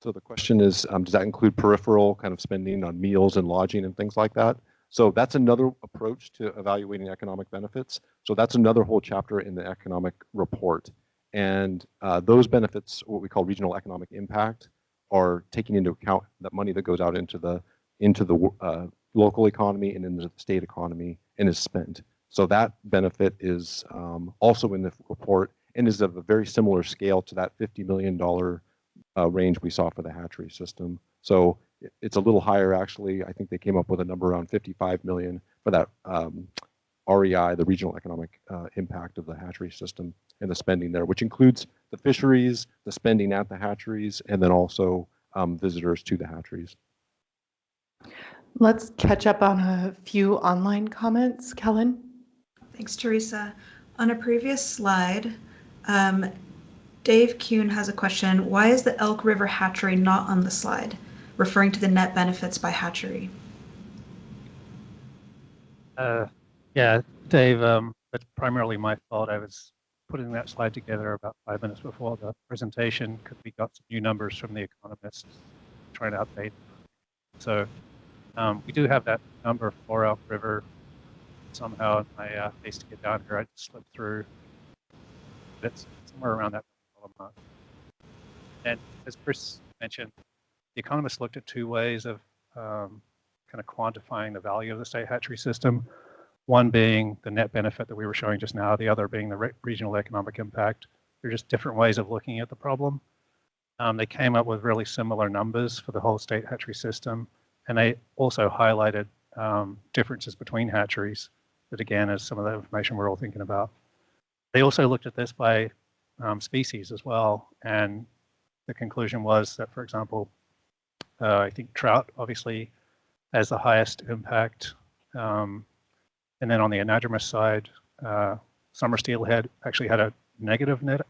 So the question is, does that include peripheral kind of spending on meals and lodging and things like that? So that's another approach to evaluating economic benefits. So that's another whole chapter in the economic report. And those benefits, what we call regional economic impact, are taking into account that money that goes out into the local economy and into the state economy and is spent. So that benefit is also in the report and is of a very similar scale to that $50 million range we saw for the hatchery system. So it's a little higher actually. I think they came up with a number around 55 million for that REI, the regional economic impact of the hatchery system and the spending there, which includes the fisheries, the spending at the hatcheries, and then also visitors to the hatcheries. let's catch up on a few online comments. Kellen? Thanks, Teresa. On a previous slide, Dave Kuhn has a question. Why is the Elk River Hatchery not on the slide, referring to the net benefits by hatchery? Yeah, Dave, that's primarily my fault. I was putting that slide together about 5 minutes before the presentation because we got some new numbers from the economists trying to update. So we do have that number for Elk River. Somehow in my haste to get down here, I just slipped through. It's somewhere around that mark. And as Chris mentioned, the economists looked at two ways of kind of quantifying the value of the state hatchery system. One being the net benefit that we were showing just now, the other being the regional economic impact. They're just different ways of looking at the problem. They came up with really similar numbers for the whole state hatchery system, and they also highlighted differences between hatcheries that again is some of the information we're all thinking about. They also looked at this by species as well, and the conclusion was that, for example, I think trout obviously has the highest impact, and then on the anadromous side, summer steelhead actually had a negative net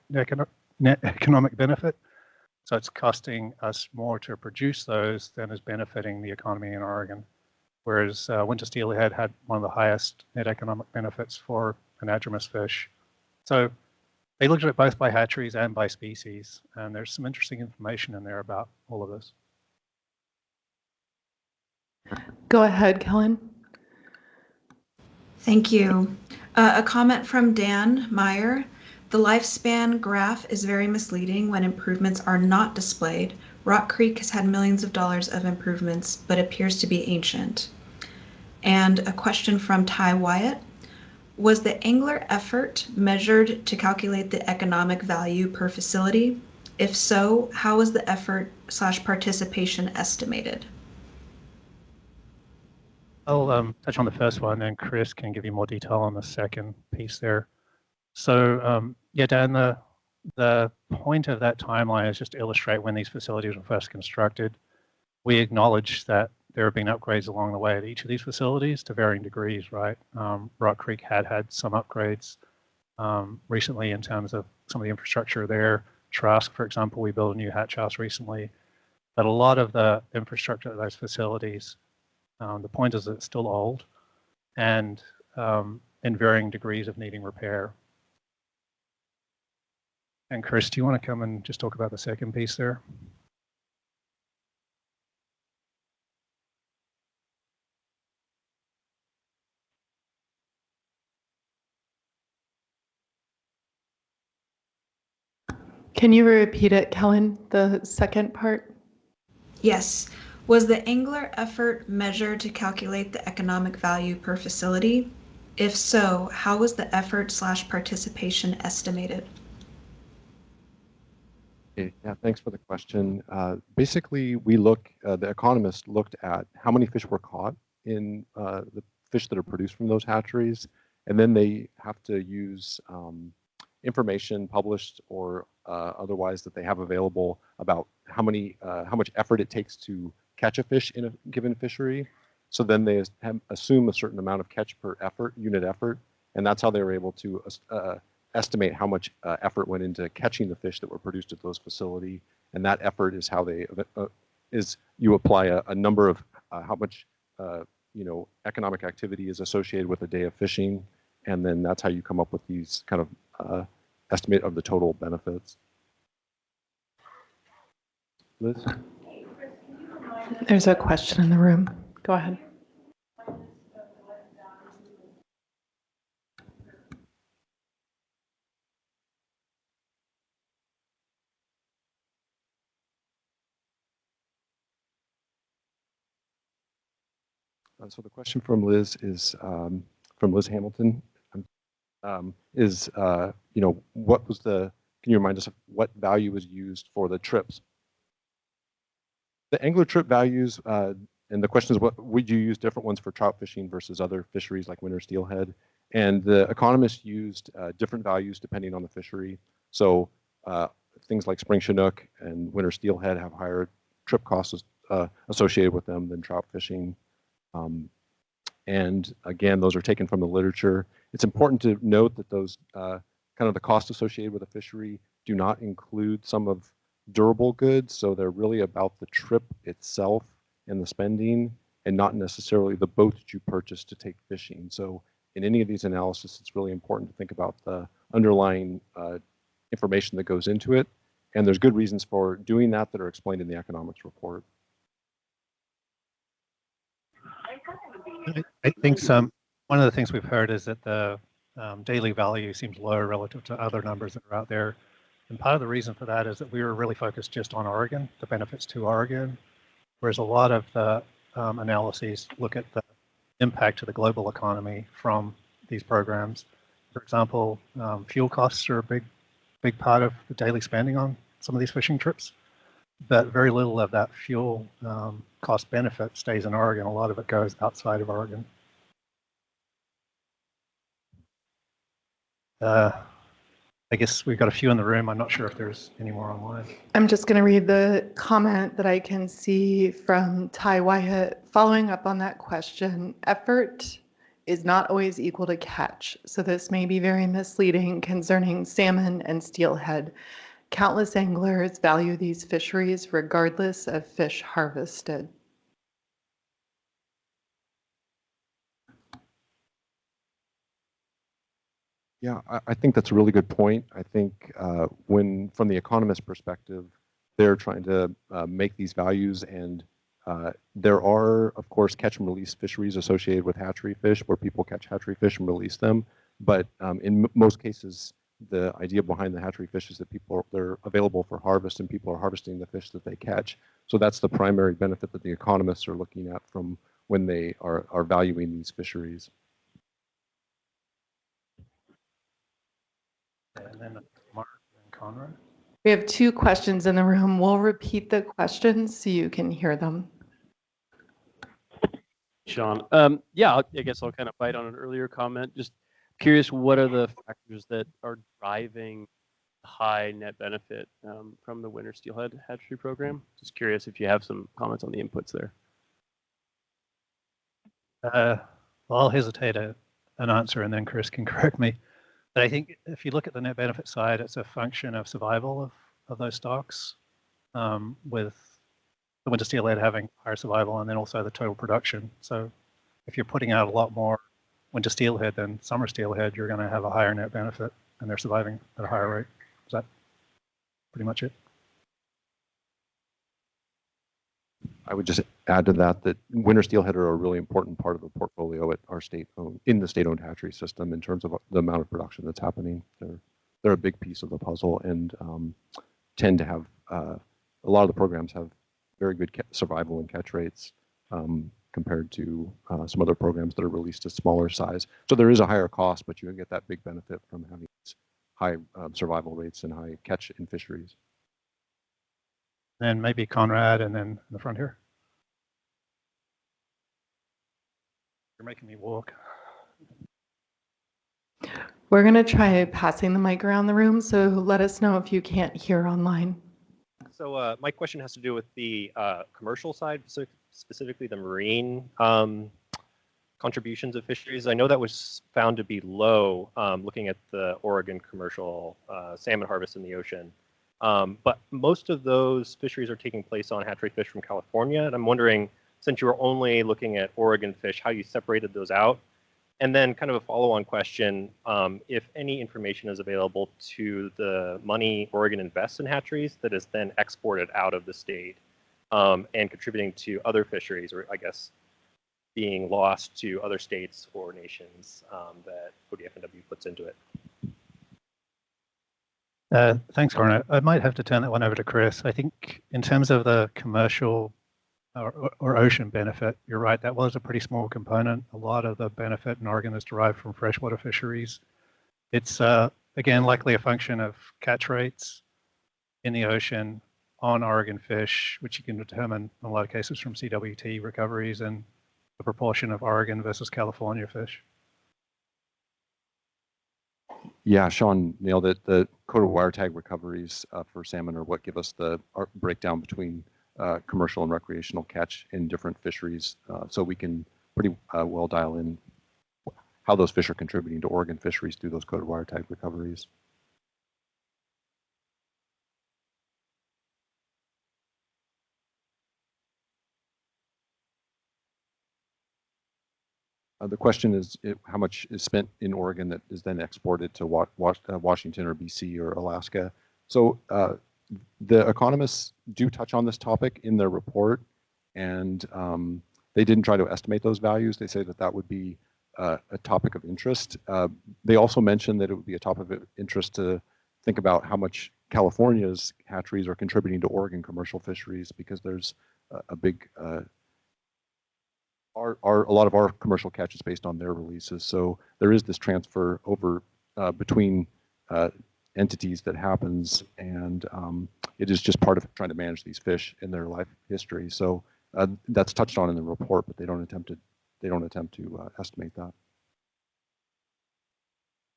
economic benefit. So it's costing us more to produce those than is benefiting the economy in Oregon. Whereas winter steelhead had one of the highest net economic benefits for anadromous fish. So they looked at it both by hatcheries and by species, and there's some interesting information in there about all of this. Go ahead, Kellen. Thank you. A comment from Dan Meyer. The lifespan graph is very misleading when improvements are not displayed. Rock Creek has had millions of dollars of improvements, but appears to be ancient. And a question from Ty Wyatt. Was the angler effort measured to calculate the economic value per facility? If so, how was the effort/participation estimated? I'll touch on the first one, and Chris can give you more detail on the second piece there. So yeah, Dan, the point of that timeline is just to illustrate when these facilities were first constructed. We acknowledge that there have been upgrades along the way at each of these facilities to varying degrees, right? Rock Creek had some upgrades recently in terms of some of the infrastructure there. Trask, for example, we built a new hatch house recently. But a lot of the infrastructure at those facilities, the point is that it's still old and in varying degrees of needing repair. And Chris, do you want to come and just talk about the second piece there? Can you repeat it, Kellen, the second part? Yes. Was the angler effort measured to calculate the economic value per facility? If so, how was the effort/participation estimated? Okay, yeah, thanks for the question. Basically, the economists looked at how many fish were caught in the fish that are produced from those hatcheries, and then they have to use information published or otherwise that they have available about how much effort it takes to catch a fish in a given fishery. So then they assume a certain amount of catch per unit effort, and that's how they were able to estimate how much effort went into catching the fish that were produced at those facility, and that effort is how they you apply a number of how much economic activity is associated with a day of fishing, and then that's how you come up with these kind of estimate of the total benefits. Liz? There's a question in the room. Go ahead. So the question from Liz is from Liz Hamilton. What was the? Can you remind us of what value was used for the trips? The angler trip values, and the question is, what would you use different ones for trout fishing versus other fisheries like winter steelhead? And the economists used different values depending on the fishery. So things like spring chinook and winter steelhead have higher trip costs associated with them than trout fishing. And again, those are taken from the literature. It's important to note that those kind of the costs associated with a fishery do not include some of durable goods. So they're really about the trip itself and the spending, and not necessarily the boat that you purchase to take fishing. So in any of these analysis, it's really important to think about the underlying information that goes into it. And there's good reasons for doing that that are explained in the economics report. I think one of the things we've heard is that the daily value seems lower relative to other numbers that are out there. And part of the reason for that is that we were really focused just on Oregon, the benefits to Oregon, whereas a lot of the analyses look at the impact to the global economy from these programs. For example, fuel costs are a big part of the daily spending on some of these fishing trips, but very little of that fuel cost benefit stays in Oregon. A lot of it goes outside of Oregon. I guess we've got a few in the room. I'm not sure if there's any more online. I'm just going to read the comment that I can see from Ty Wyatt. Following up on that question, effort is not always equal to catch. So this may be very misleading concerning salmon and steelhead. Countless anglers value these fisheries regardless of fish harvested. Yeah, I think that's a really good point. I think when, from the economist perspective, they're trying to make these values, and there are, of course, catch and release fisheries associated with hatchery fish where people catch hatchery fish and release them. But in most cases, the idea behind the hatchery fish is that they're available for harvest and people are harvesting the fish that they catch. So that's the primary benefit that the economists are looking at from when they are valuing these fisheries. And then Mark and Conrad. We have two questions in the room. We'll repeat the questions so you can hear them. Sean, yeah, I guess I'll kind of bite on an earlier comment. Just curious, what are the factors that are driving high net benefit from the winter steelhead hatchery program? Just curious if you have some comments on the inputs there. Well, I'll hesitate an answer and then Chris can correct me. But I think if you look at the net benefit side, it's a function of survival of those stocks, with the winter steelhead having higher survival and then also the total production. So if you're putting out a lot more winter steelhead than summer steelhead, you're going to have a higher net benefit and they're surviving at a higher rate. Is that pretty much it? I would just add to that winter steelhead are a really important part of the portfolio at our in the state-owned hatchery system in terms of the amount of production that's happening. They're a big piece of the puzzle and tend to have a lot of the programs have very good survival and catch rates compared to some other programs that are released at smaller size. So there is a higher cost, but you get that big benefit from having high survival rates and high catch in fisheries. Then maybe Conrad, and then in the front here. You're making me walk. We're going to try passing the mic around the room, so let us know if you can't hear online. So my question has to do with the commercial side, specifically the marine contributions of fisheries. I know that was found to be low, looking at the Oregon commercial salmon harvest in the ocean. But most of those fisheries are taking place on hatchery fish from California. And I'm wondering, since you were only looking at Oregon fish, how you separated those out. And then kind of a follow-on question, if any information is available to the money Oregon invests in hatcheries that is then exported out of the state and contributing to other fisheries, or I guess being lost to other states or nations that ODF&W puts into it. Thanks, Connor. I might have to turn that one over to Chris. I think in terms of the commercial or ocean benefit, you're right, that was a pretty small component. A lot of the benefit in Oregon is derived from freshwater fisheries. It's, again, likely a function of catch rates in the ocean on Oregon fish, which you can determine in a lot of cases from CWT recoveries and the proportion of Oregon versus California fish. Yeah, Sean nailed it. The coded wire tag recoveries for salmon are what give us the breakdown between commercial and recreational catch in different fisheries. So we can pretty well dial in how those fish are contributing to Oregon fisheries through those coded wire tag recoveries. The question is how much is spent in Oregon that is then exported to Washington or BC or Alaska. So the economists do touch on this topic in their report, and they didn't try to estimate those values. They say that that would be a topic of interest. They also mentioned that it would be a topic of interest to think about how much California's hatcheries are contributing to Oregon commercial fisheries, because there's a big a lot of our commercial catch is based on their releases. So there is this transfer over between entities that happens, and it is just part of trying to manage these fish in their life history. So that's touched on in the report, but they don't attempt to estimate that.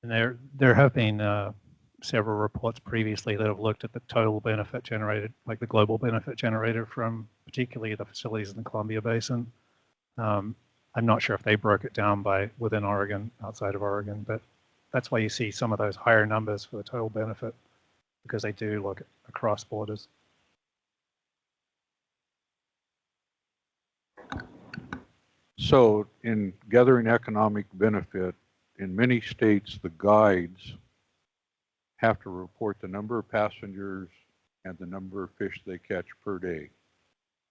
And there have been several reports previously that have looked at the total benefit generated, like the global benefit generated from particularly the facilities in the Columbia Basin. I'm not sure if they broke it down by within Oregon, outside of Oregon, but that's why you see some of those higher numbers for the total benefit, because they do look across borders. So in gathering economic benefit, in many states, the guides have to report the number of passengers and the number of fish they catch per day.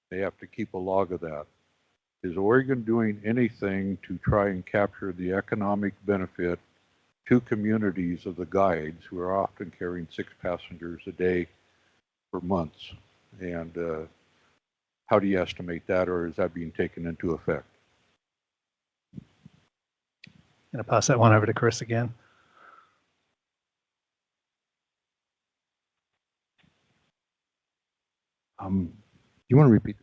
They have to keep a log of that. Is Oregon doing anything to try and capture the economic benefit to communities of the guides who are often carrying 6 passengers a day for months? And how do you estimate that, or is that being taken into effect? I'm going to pass that one over to Chris again. You want to repeat?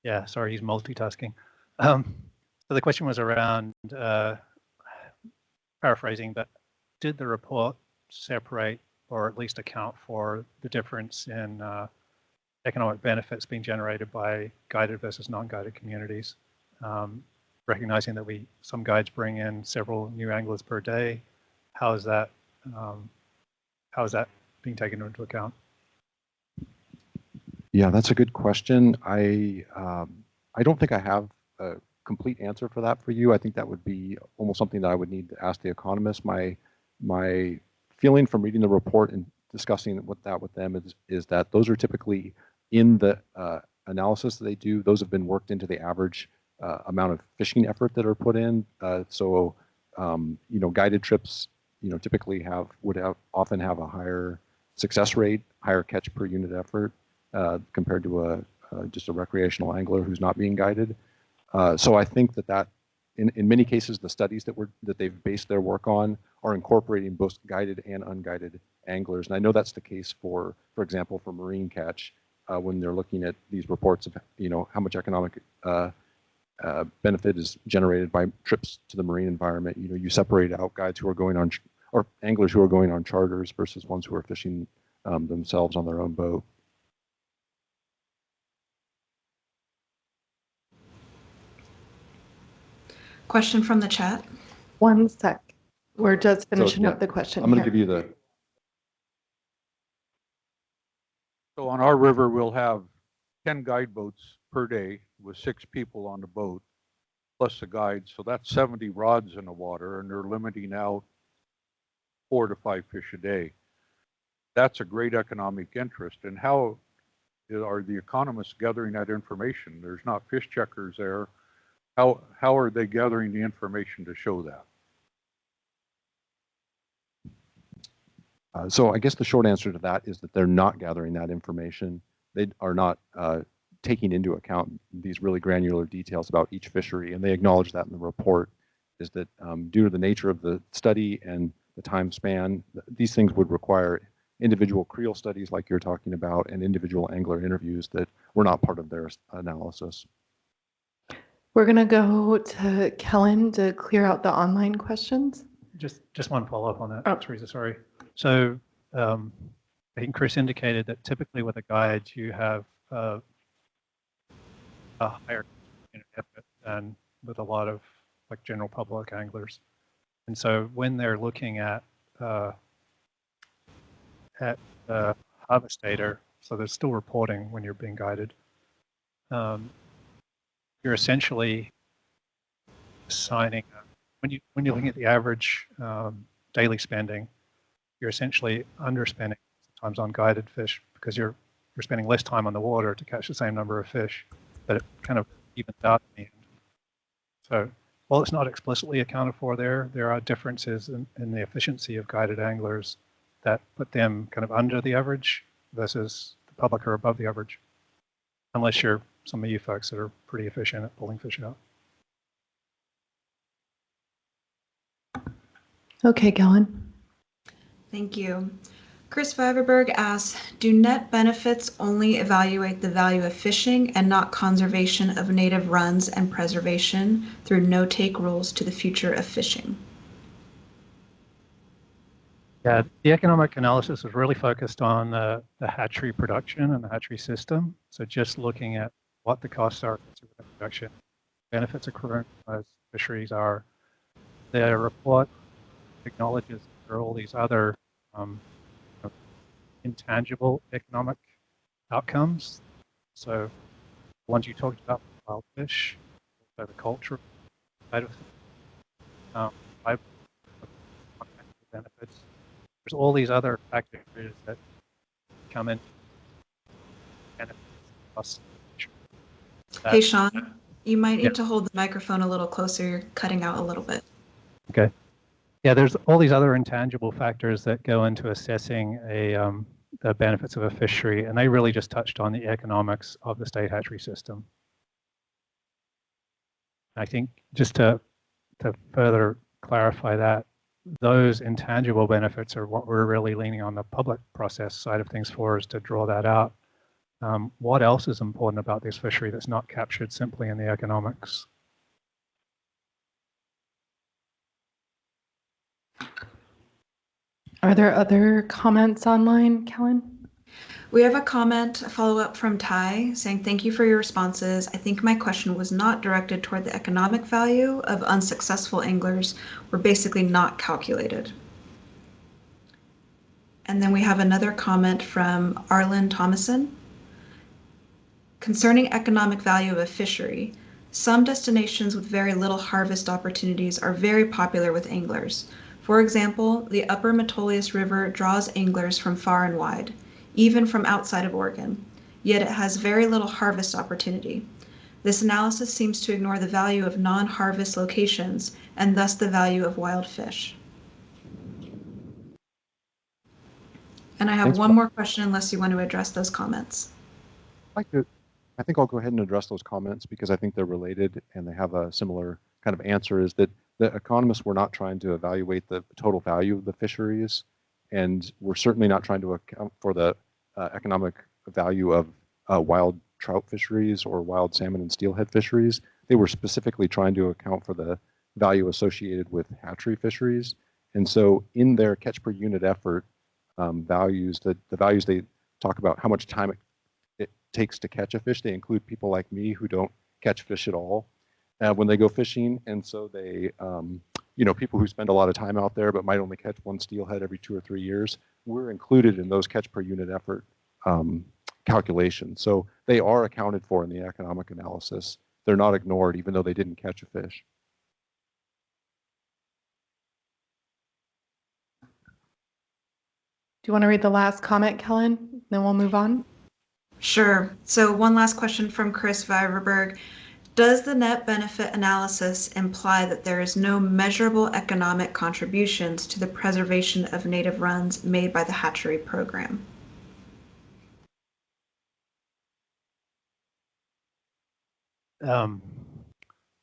Yeah, sorry, he's multitasking. So the question was around, paraphrasing, but did the report separate or at least account for the difference in economic benefits being generated by guided versus non-guided communities? Recognizing that some guides bring in several new anglers per day, how is that being taken into account? Yeah, that's a good question. I don't think I have a complete answer for that for you. I think that would be almost something that I would need to ask the economists. My feeling from reading the report and discussing with them is that those are typically in the analysis that they do. Those have been worked into the average amount of fishing effort that are put in. So guided trips, typically often have a higher success rate, higher catch per unit effort. Compared to just a recreational angler who's not being guided. So I think that in many cases, the studies that they've based their work on are incorporating both guided and unguided anglers. And I know that's the case for example, for marine catch, when they're looking at these reports of how much economic benefit is generated by trips to the marine environment. You separate out guides who are going on, or anglers who are going on charters versus ones who are fishing themselves on their own boat. Question from the chat. One sec. We're just finishing yeah, up the question I'm going to here. give you the. So on our river, we'll have 10 guide boats per day with 6 people on the boat, plus the guides. So that's 70 rods in the water, and they're limiting out 4 to 5 fish a day. That's a great economic interest. And how are the economists gathering that information? There's not fish checkers there. How are they gathering the information to show that? So I guess the short answer to that is that they're not gathering that information. They are not taking into account these really granular details about each fishery, and they acknowledge that in the report, is that due to the nature of the study and the time span, these things would require individual creel studies like you're talking about and individual angler interviews that were not part of their analysis. We're going to go to Kellen to clear out the online questions. Just one follow-up on that, Oh. Teresa, sorry. So I think Chris indicated that typically with a guide, you have a higher effort than with a lot of like general public anglers. And so when they're looking at harvest data, so there's still reporting when you're being guided, you're essentially assigning, when you're looking at the average daily spending, you're essentially underspending sometimes on guided fish because you're spending less time on the water to catch the same number of fish, but it kind of evens out in the end. So while it's not explicitly accounted for there are differences in the efficiency of guided anglers that put them kind of under the average versus the public or above the average, unless you're some of you folks that are pretty efficient at pulling fish out. Okay, Kellen. Thank you. Chris Viverberg asks, do net benefits only evaluate the value of fishing and not conservation of native runs and preservation through no-take rules to the future of fishing? Yeah, the economic analysis is really focused on the hatchery production and the hatchery system. So just looking at what the costs are for production, benefits accruing as fisheries are. The report acknowledges there are all these other intangible economic outcomes. So the ones you talked about, wild fish, also the cultural side of benefits. There's all these other factors that come in. Hey, Sean, you might need to hold the microphone a little closer. You're cutting out a little bit. Okay. Yeah, there's all these other intangible factors that go into assessing the benefits of a fishery, and they really just touched on the economics of the state hatchery system. I think just to further clarify that, those intangible benefits are what we're really leaning on the public process side of things for, is to draw that out. What else is important about this fishery that's not captured simply in the economics? Are there other comments online, Kellen? We have a comment, a follow-up from Ty saying, thank you for your responses. I think my question was not directed toward the economic value of unsuccessful anglers were basically not calculated. And then we have another comment from Arlen Thomason. Concerning economic value of a fishery, some destinations with very little harvest opportunities are very popular with anglers. For example, the upper Metolius River draws anglers from far and wide, even from outside of Oregon, yet it has very little harvest opportunity. This analysis seems to ignore the value of non-harvest locations and thus the value of wild fish. And I have one more question unless you want to address those comments. I think I'll go ahead and address those comments because I think they're related and they have a similar kind of answer, is that the economists were not trying to evaluate the total value of the fisheries, and we're certainly not trying to account for the economic value of wild trout fisheries or wild salmon and steelhead fisheries. They were specifically trying to account for the value associated with hatchery fisheries. And so in their catch per unit effort values, the values they talk about how much time it takes to catch a fish, they include people like me who don't catch fish at all. when they go fishing. And so they, people who spend a lot of time out there but might only catch one steelhead every 2 or 3 years, we're included in those catch per unit effort calculations. So they are accounted for in the economic analysis. They're not ignored even though they didn't catch a fish. Do you want to read the last comment, Kellen? Then we'll move on. Sure. So one last question from Chris Viverberg. Does the net benefit analysis imply that there is no measurable economic contributions to the preservation of native runs made by the hatchery program?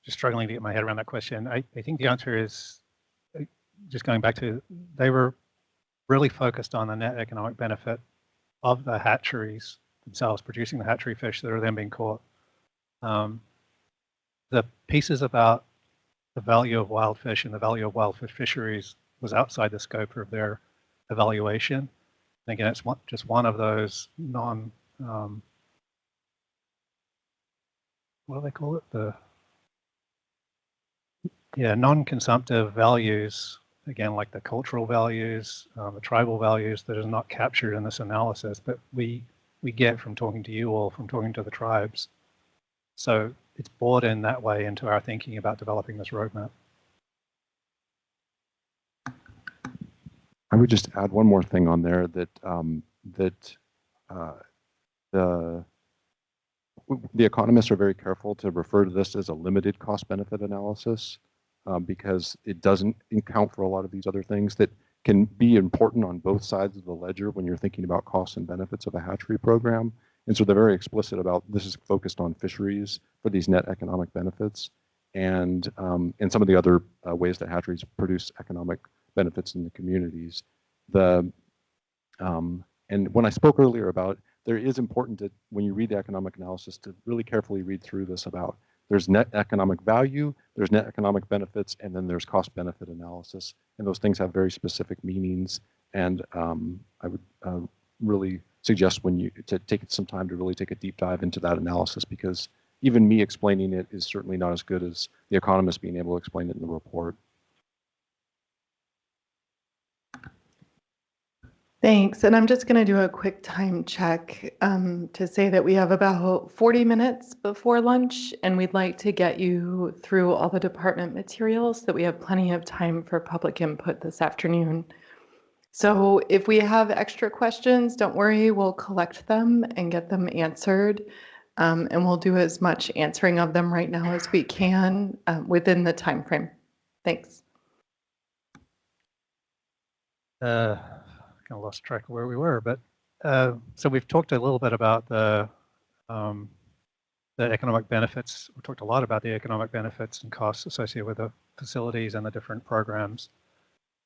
Just struggling to get my head around that question. I think the answer is, just going back to, they were really focused on the net economic benefit of the hatcheries themselves, producing the hatchery fish that are then being caught. The pieces about the value of wild fish and the value of wild fish fisheries was outside the scope of their evaluation. And again, it's just one of those what do they call it? Non-consumptive values, again, like the cultural values, the tribal values, that is not captured in this analysis, but we get from talking to you all, from talking to the tribes. So it's brought in that way into our thinking about developing this roadmap. I would just add one more thing on there, that the economists are very careful to refer to this as a limited cost benefit analysis, because it doesn't account for a lot of these other things that can be important on both sides of the ledger when you're thinking about costs and benefits of a hatchery program. And so they're very explicit about this is focused on fisheries for these net economic benefits, and some of the other ways that hatcheries produce economic benefits in the communities. And when I spoke earlier about, there is important to, when you read the economic analysis, to really carefully read through this about there's net economic value, there's net economic benefits, and then there's cost benefit analysis. And those things have very specific meanings. And I would really suggest to take some time to really take a deep dive into that analysis, because even me explaining it is certainly not as good as the economist being able to explain it in the report. Thanks. And I'm just going to do a quick time check to say that we have about 40 minutes before lunch, and we'd like to get you through all the department materials so that we have plenty of time for public input this afternoon. So if we have extra questions, don't worry, we'll collect them and get them answered. And we'll do as much answering of them right now as we can within the time frame. Thanks. Kind of lost track of where we were, but so we've talked a little bit about the economic benefits. We talked a lot about the economic benefits and costs associated with the facilities and the different programs.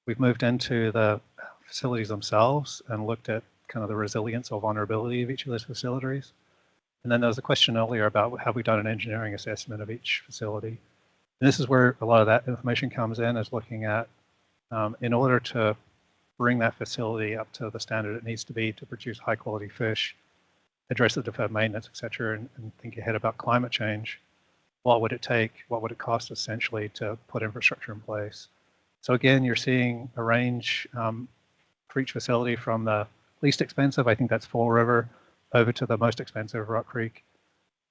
We've moved into the facilities themselves and looked at kind of the resilience or vulnerability of each of those facilities. And then there was a question earlier about, have we done an engineering assessment of each facility? And this is where a lot of that information comes in, is looking at, in order to bring that facility up to the standard it needs to be to produce high quality fish, address the deferred maintenance, et cetera, and think ahead about climate change. What would it take? What would it cost essentially to put infrastructure in place? So again, you're seeing a range for each facility from the least expensive, I think that's Fall River, over to the most expensive, Rock Creek,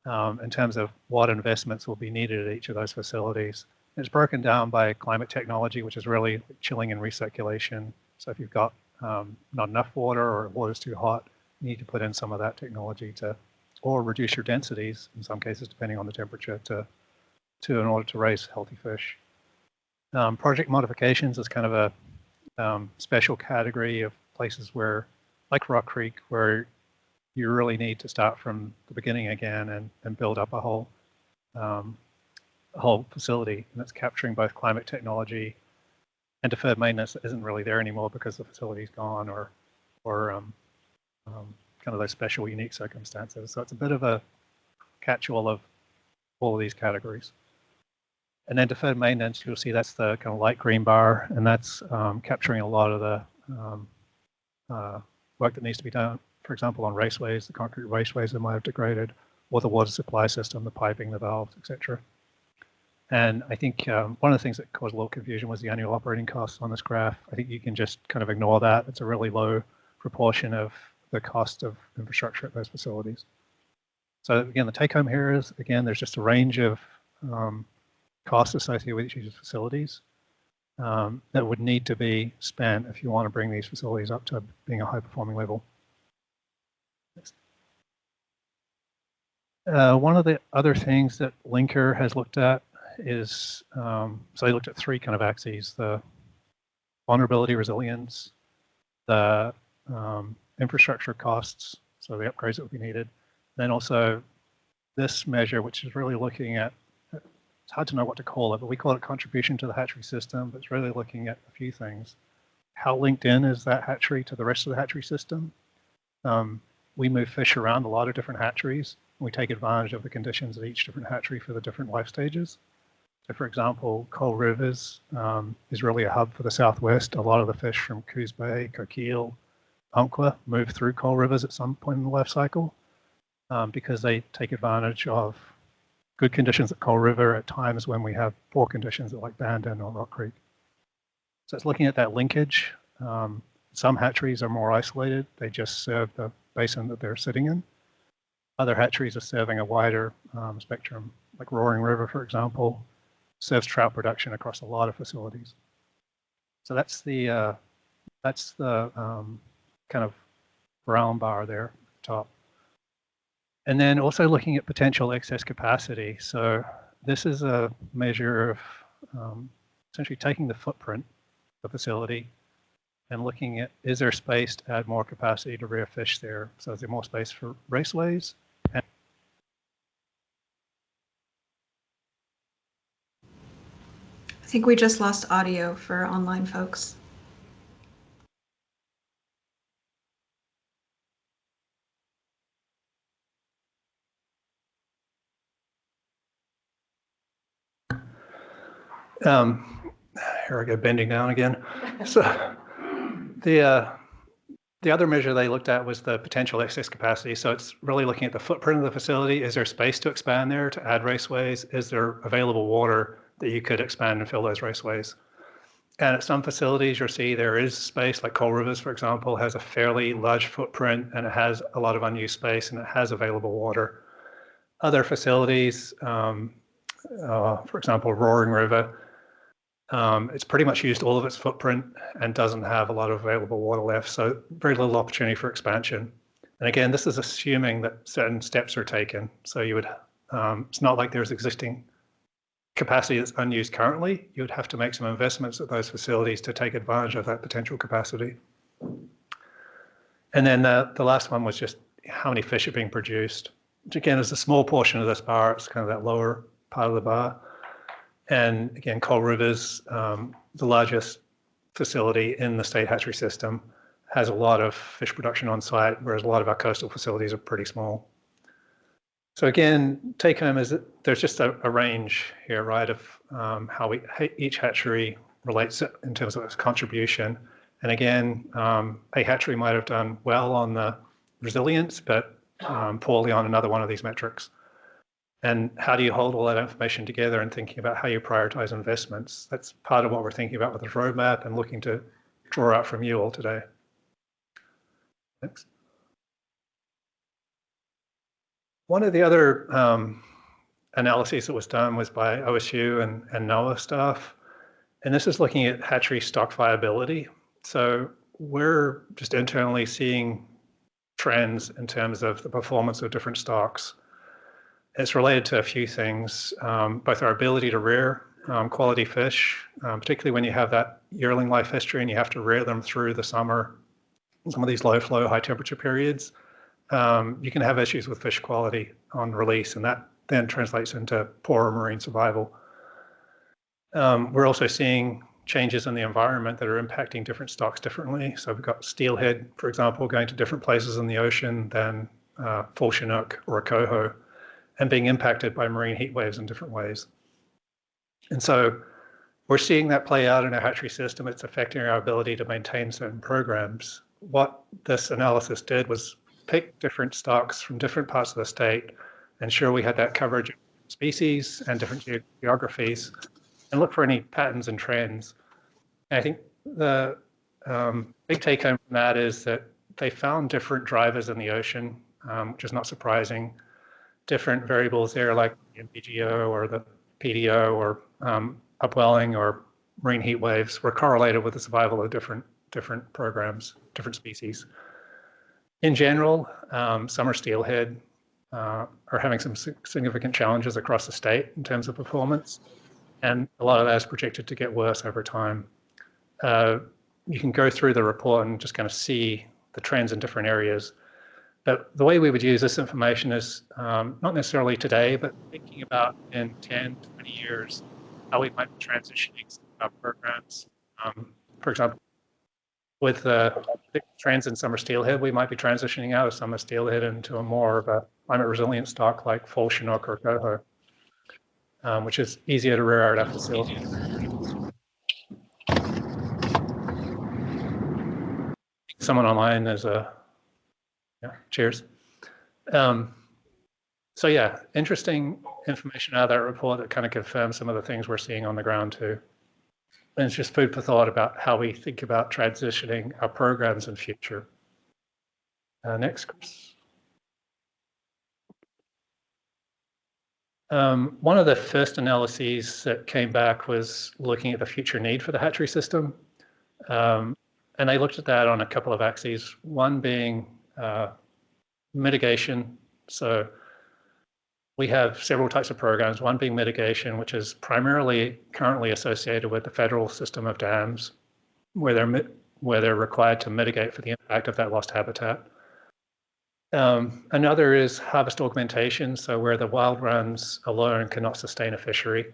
in terms of what investments will be needed at each of those facilities. It's broken down by climate technology, which is really chilling and recirculation. So if you've got not enough water or water's too hot, you need to put in some of that technology or reduce your densities in some cases, depending on the temperature, in order to raise healthy fish. Project modifications is kind of a special category of places where, like Rock Creek, where you really need to start from the beginning again and build up a whole facility. And that's capturing both climate technology and deferred maintenance that isn't really there anymore because the facility's gone, or kind of those special, unique circumstances. So it's a bit of a catch-all of all of these categories. And then deferred maintenance, you'll see that's the kind of light green bar, and that's capturing a lot of the work that needs to be done, for example, on raceways, the concrete raceways that might have degraded, or the water supply system, the piping, the valves, etc. And I think one of the things that caused a little confusion was the annual operating costs on this graph. I think you can just kind of ignore that. It's a really low proportion of the cost of infrastructure at those facilities. So again, the take home here is, again, there's just a range of costs associated with each of these facilities that would need to be spent if you want to bring these facilities up to being a high performing level. One of the other things that Linker has looked at is, so they looked at three kind of axes: the vulnerability resilience, the infrastructure costs, so the upgrades that would be needed, then also this measure, which is really looking at, it's hard to know what to call it, but we call it contribution to the hatchery system, but it's really looking at a few things. How linked in is that hatchery to the rest of the hatchery system? We move fish around a lot of different hatcheries. We take advantage of the conditions at each different hatchery for the different life stages. So for example, Coal Rivers is really a hub for the Southwest. A lot of the fish from Coos Bay, Coquille, Umpqua move through Coal Rivers at some point in the life cycle because they take advantage of good conditions at Coal River at times when we have poor conditions at like Bandon or Rock Creek. So it's looking at that linkage. Some hatcheries are more isolated. They just serve the basin that they're sitting in. Other hatcheries are serving a wider spectrum, like Roaring River, for example, serves trout production across a lot of facilities. So that's the kind of brown bar there at the top. And then also looking at potential excess capacity. So this is a measure of essentially taking the footprint of the facility and looking at, is there space to add more capacity to rear fish there? So is there more space for raceways? I think we just lost audio for online folks. Here I go, bending down again. So the other measure they looked at was the potential excess capacity. So it's really looking at the footprint of the facility. Is there space to expand there to add raceways? Is there available water that you could expand and fill those raceways? And at some facilities, you'll see there is space, like Coal Rivers, for example, has a fairly large footprint and it has a lot of unused space and it has available water. Other facilities, for example, Roaring River, it's pretty much used all of its footprint and doesn't have a lot of available water left, so very little opportunity for expansion. And again, this is assuming that certain steps are taken. So you would, it's not like there's existing capacity that's unused currently. You would have to make some investments at those facilities to take advantage of that potential capacity. And then the last one was just how many fish are being produced, which again is a small portion of this bar. It's kind of that lower part of the bar. And again, Coal Rivers, the largest facility in the state hatchery system, has a lot of fish production on site, whereas a lot of our coastal facilities are pretty small. So again, take home is that there's just a range here, right, of how each hatchery relates in terms of its contribution. And again, a hatchery might have done well on the resilience, but poorly on another one of these metrics. And how do you hold all that information together and thinking about how you prioritize investments? That's part of what we're thinking about with this roadmap and looking to draw out from you all today. Next. One of the other analyses that was done was by OSU and NOAA staff. And this is looking at hatchery stock viability. So we're just internally seeing trends in terms of the performance of different stocks. It's related to a few things, both our ability to rear quality fish, particularly when you have that yearling life history and you have to rear them through the summer, some of these low flow, high temperature periods. You can have issues with fish quality on release, and that then translates into poorer marine survival. We're also seeing changes in the environment that are impacting different stocks differently. So we've got steelhead, for example, going to different places in the ocean than full Chinook or a coho, and being impacted by marine heat waves in different ways. And so we're seeing that play out in our hatchery system. It's affecting our ability to maintain certain programs. What this analysis did was pick different stocks from different parts of the state, ensure we had that coverage species and different geographies and look for any patterns and trends. And I think the big take home from that is that they found different drivers in the ocean, which is not surprising. Different variables there like the MPGO or the PDO or upwelling or marine heat waves were correlated with the survival of different programs, different species. In general, summer steelhead are having some significant challenges across the state in terms of performance, and a lot of that is projected to get worse over time. You can go through the report and just kind of see the trends in different areas. But the way we would use this information is not necessarily today, but thinking about in 10, 20 years, how we might be transitioning some of our programs. For example, with the trends in summer steelhead, we might be transitioning out of summer steelhead into a more of a climate resilient stock like fall chinook or coho, which is easier to rear out after facility. Someone online, there's a, yeah, cheers. So yeah, interesting information out of that report that kind of confirms some of the things we're seeing on the ground too. And it's just food for thought about how we think about transitioning our programs in future. Next, Chris. One of the first analyses that came back was looking at the future need for the hatchery system. And they looked at that on a couple of axes, one being mitigation. So we have several types of programs, one being mitigation, which is primarily currently associated with the federal system of dams, where they're required to mitigate for the impact of that lost habitat. Another is harvest augmentation, so where the wild runs alone cannot sustain a fishery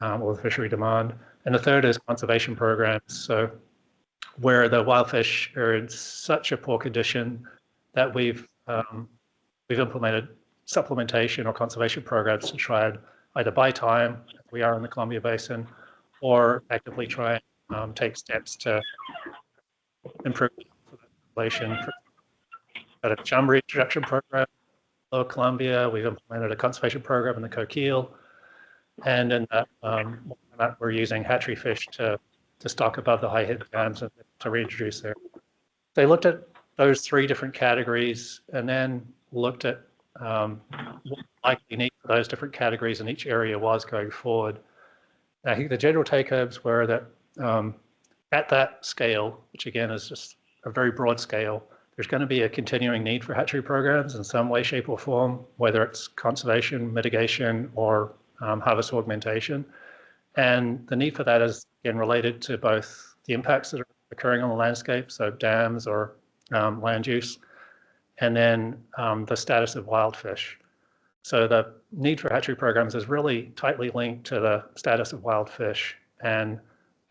or the fishery demand. And the third is conservation programs, so where the wild fish are in such a poor condition that we've implemented supplementation or conservation programs to try and either buy time, as we are in the Columbia Basin, or actively try and take steps to improve the population. Got a chum reintroduction program in Lower Columbia. We've implemented a conservation program in the Coquille, and in that we're using hatchery fish to stock above the high hit dams and to reintroduce there. They looked at those three different categories and then looked at what the likely need for those different categories in each area was going forward. And I think the general take-homes were that at that scale, which again is just a very broad scale, there's going to be a continuing need for hatchery programs in some way, shape, or form, whether it's conservation, mitigation, or harvest augmentation. And the need for that is, again, related to both the impacts that are occurring on the landscape, so dams or land use, and then the status of wild fish. So the need for hatchery programs is really tightly linked to the status of wild fish. And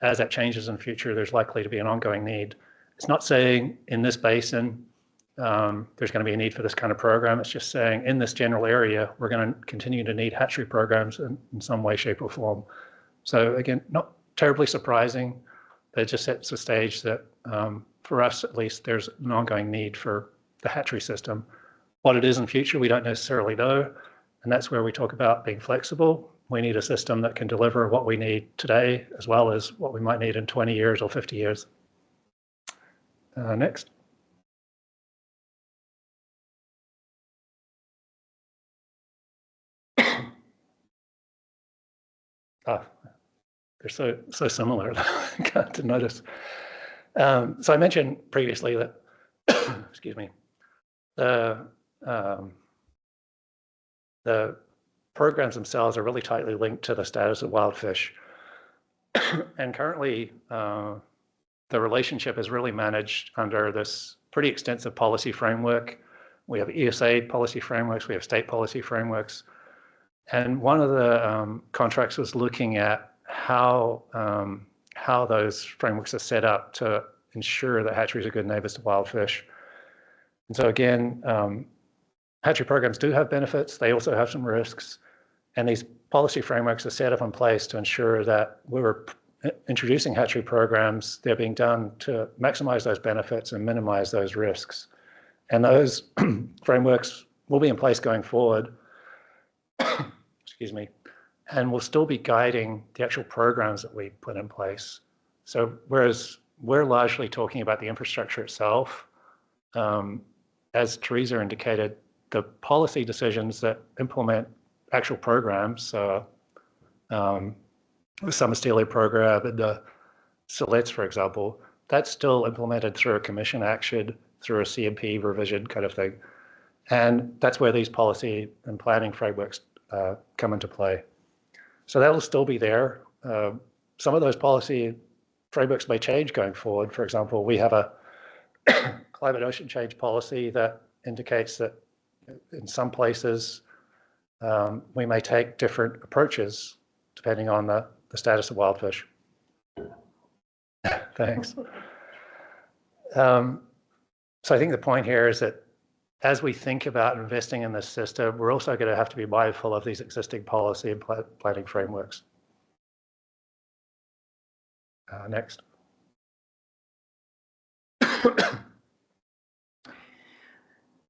as that changes in future, there's likely to be an ongoing need. It's not saying in this basin there's going to be a need for this kind of program. It's just saying in this general area, we're going to continue to need hatchery programs in some way, shape, or form. So again, not terribly surprising, but it just sets the stage that for us at least, there's an ongoing need for the hatchery system. What it is in future, we don't necessarily know. And that's where we talk about being flexible. We need a system that can deliver what we need today, as well as what we might need in 20 years or 50 years. Next. They're so similar. I got to notice. So I mentioned previously that, excuse me, the programs themselves are really tightly linked to the status of wild fish. And currently, the relationship is really managed under this pretty extensive policy framework. We have ESA policy frameworks, we have state policy frameworks. And one of the contracts was looking at how those frameworks are set up to ensure that hatcheries are good neighbors to wild fish. And so again, hatchery programs do have benefits. They also have some risks. And these policy frameworks are set up in place to ensure that we were introducing hatchery programs, they're being done to maximize those benefits and minimize those risks. And those frameworks will be in place going forward. excuse me, and will still be guiding the actual programs that we put in place. So whereas we're largely talking about the infrastructure itself, as Teresa indicated, the policy decisions that implement actual programs, the Summer Steely program and the SILETs, for example, that's still implemented through a commission action, through a CMP revision kind of thing. And that's where these policy and planning frameworks come into play. So that will still be there. Some of those policy frameworks may change going forward. For example, we have a climate ocean change policy that indicates that in some places we may take different approaches depending on the status of wild fish. Thanks. So I think the point here is that as we think about investing in this system, we're also going to have to be mindful of these existing policy and planning frameworks. Next.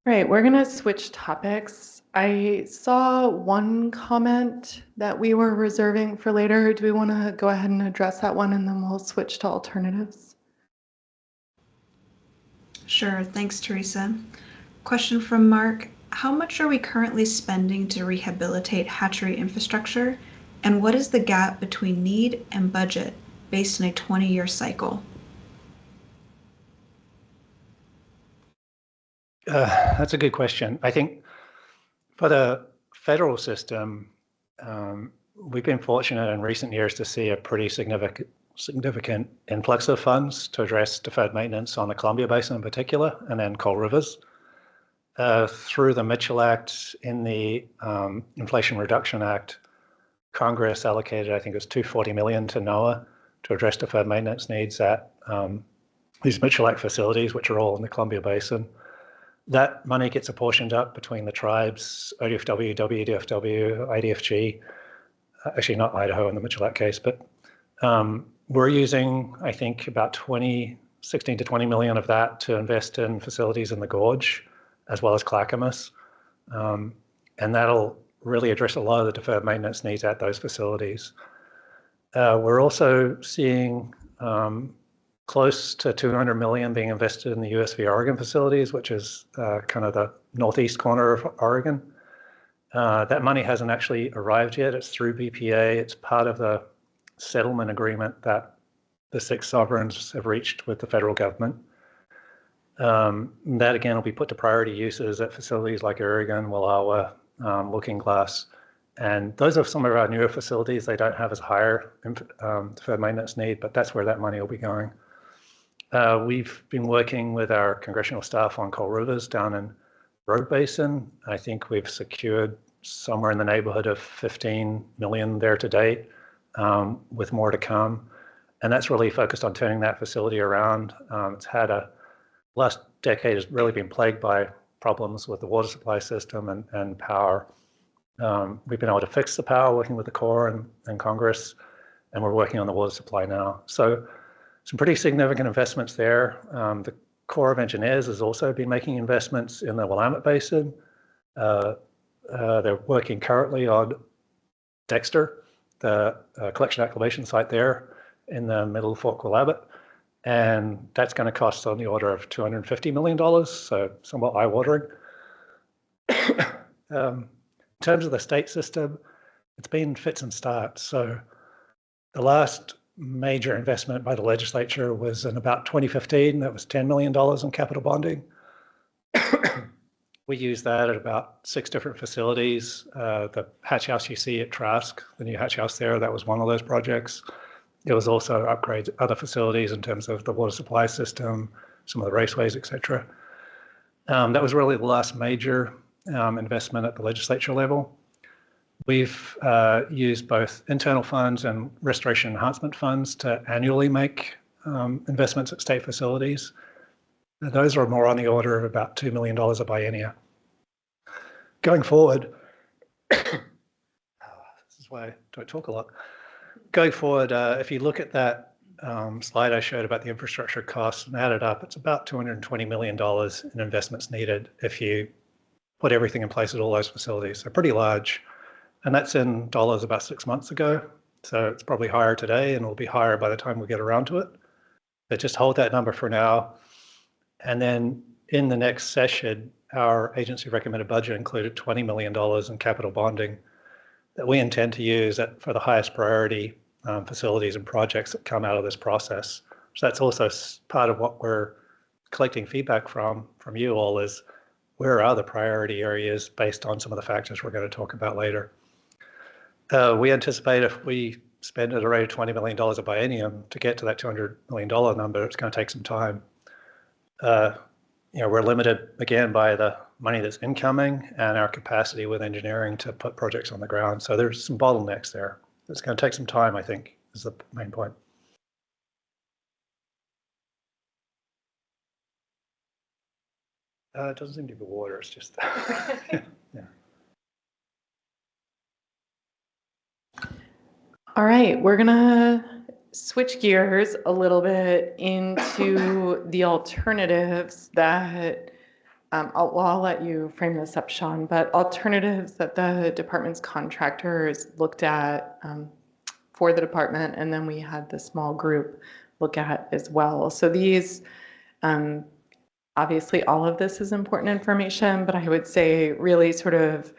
Right, we're going to switch topics. I saw one comment that we were reserving for later. Do we want to go ahead and address that one and then we'll switch to alternatives? Sure, thanks, Teresa. Question from Mark. How much are we currently spending to rehabilitate hatchery infrastructure? And what is the gap between need and budget based on a 20-year cycle? That's a good question. I think for the federal system, we've been fortunate in recent years to see a pretty significant influx of funds to address deferred maintenance on the Columbia Basin in particular, and then Coal Rivers. Through the Mitchell Act, in the Inflation Reduction Act, Congress allocated, I think it was $240 million to NOAA to address deferred maintenance needs at these Mitchell Act facilities, which are all in the Columbia Basin. That money gets apportioned up between the tribes, ODFW, WDFW, IDFG, actually not Idaho in the Mitchell Act case, but we're using, I think, about 16 to 20 million of that to invest in facilities in the gorge, as well as Clackamas. And that'll really address a lot of the deferred maintenance needs at those facilities. We're also seeing close to 200 million being invested in the USV Oregon facilities, which is kind of the northeast corner of Oregon. That money hasn't actually arrived yet. It's through BPA. It's part of the settlement agreement that the 6 sovereigns have reached with the federal government. That again will be put to priority uses at facilities like Oregon, Wallowa, Looking Glass. And those are some of our newer facilities. They don't have as higher deferred maintenance need, but that's where that money will be going. We've been working with our congressional staff on Coal Rivers down in Rogue Basin. I think we've secured somewhere in the neighborhood of 15 million there to date, with more to come. And that's really focused on turning that facility around. It's had last decade has really been plagued by problems with the water supply system and power. We've been able to fix the power working with the Corps and Congress, and we're working on the water supply now. So some pretty significant investments there. The Corps of Engineers has also been making investments in the Willamette Basin. They're working currently on Dexter, the collection acclimation site there in the middle of Fort Willamette. And that's going to cost on the order of $250 million, so somewhat eye-watering. In terms of the state system, it's been fits and starts. So the last major investment by the legislature was in about 2015. That was $10 million in capital bonding. We used that at about 6 different facilities. The hatch house you see at Trask, the new hatch house there, that was one of those projects. It was also upgrades at other facilities in terms of the water supply system, some of the raceways, etc. That was really the last major investment at the legislature level. We've used both internal funds and restoration enhancement funds to annually make investments at state facilities. Those are more on the order of about $2 million a biennia. Going forward, this is why I don't talk a lot. Going forward, if you look at that slide I showed about the infrastructure costs and add it up, it's about $220 million in investments needed if you put everything in place at all those facilities. So pretty large. and that's in dollars about 6 months ago. So it's probably higher today and it'll be higher by the time we get around to it. But just hold that number for now. And then in the next session, our agency recommended budget included $20 million in capital bonding that we intend to use for the highest priority facilities and projects that come out of this process. So that's also part of what we're collecting feedback from you all is where are the priority areas based on some of the factors we're going to talk about later. We anticipate if we spend at a rate of $20 million a biennium to get to that $200 million number, it's going to take some time. We're limited again by the money that's incoming and our capacity with engineering to put projects on the ground. So there's some bottlenecks there. It's going to take some time, I think, is the main point. It doesn't seem to be water, it's just, yeah. All right, we're gonna switch gears a little bit into the alternatives that, I'll let you frame this up, Sean, but alternatives that the department's contractors looked at for the department, and then we had the small group look at as well. So these, obviously all of this is important information, but I would say really sort of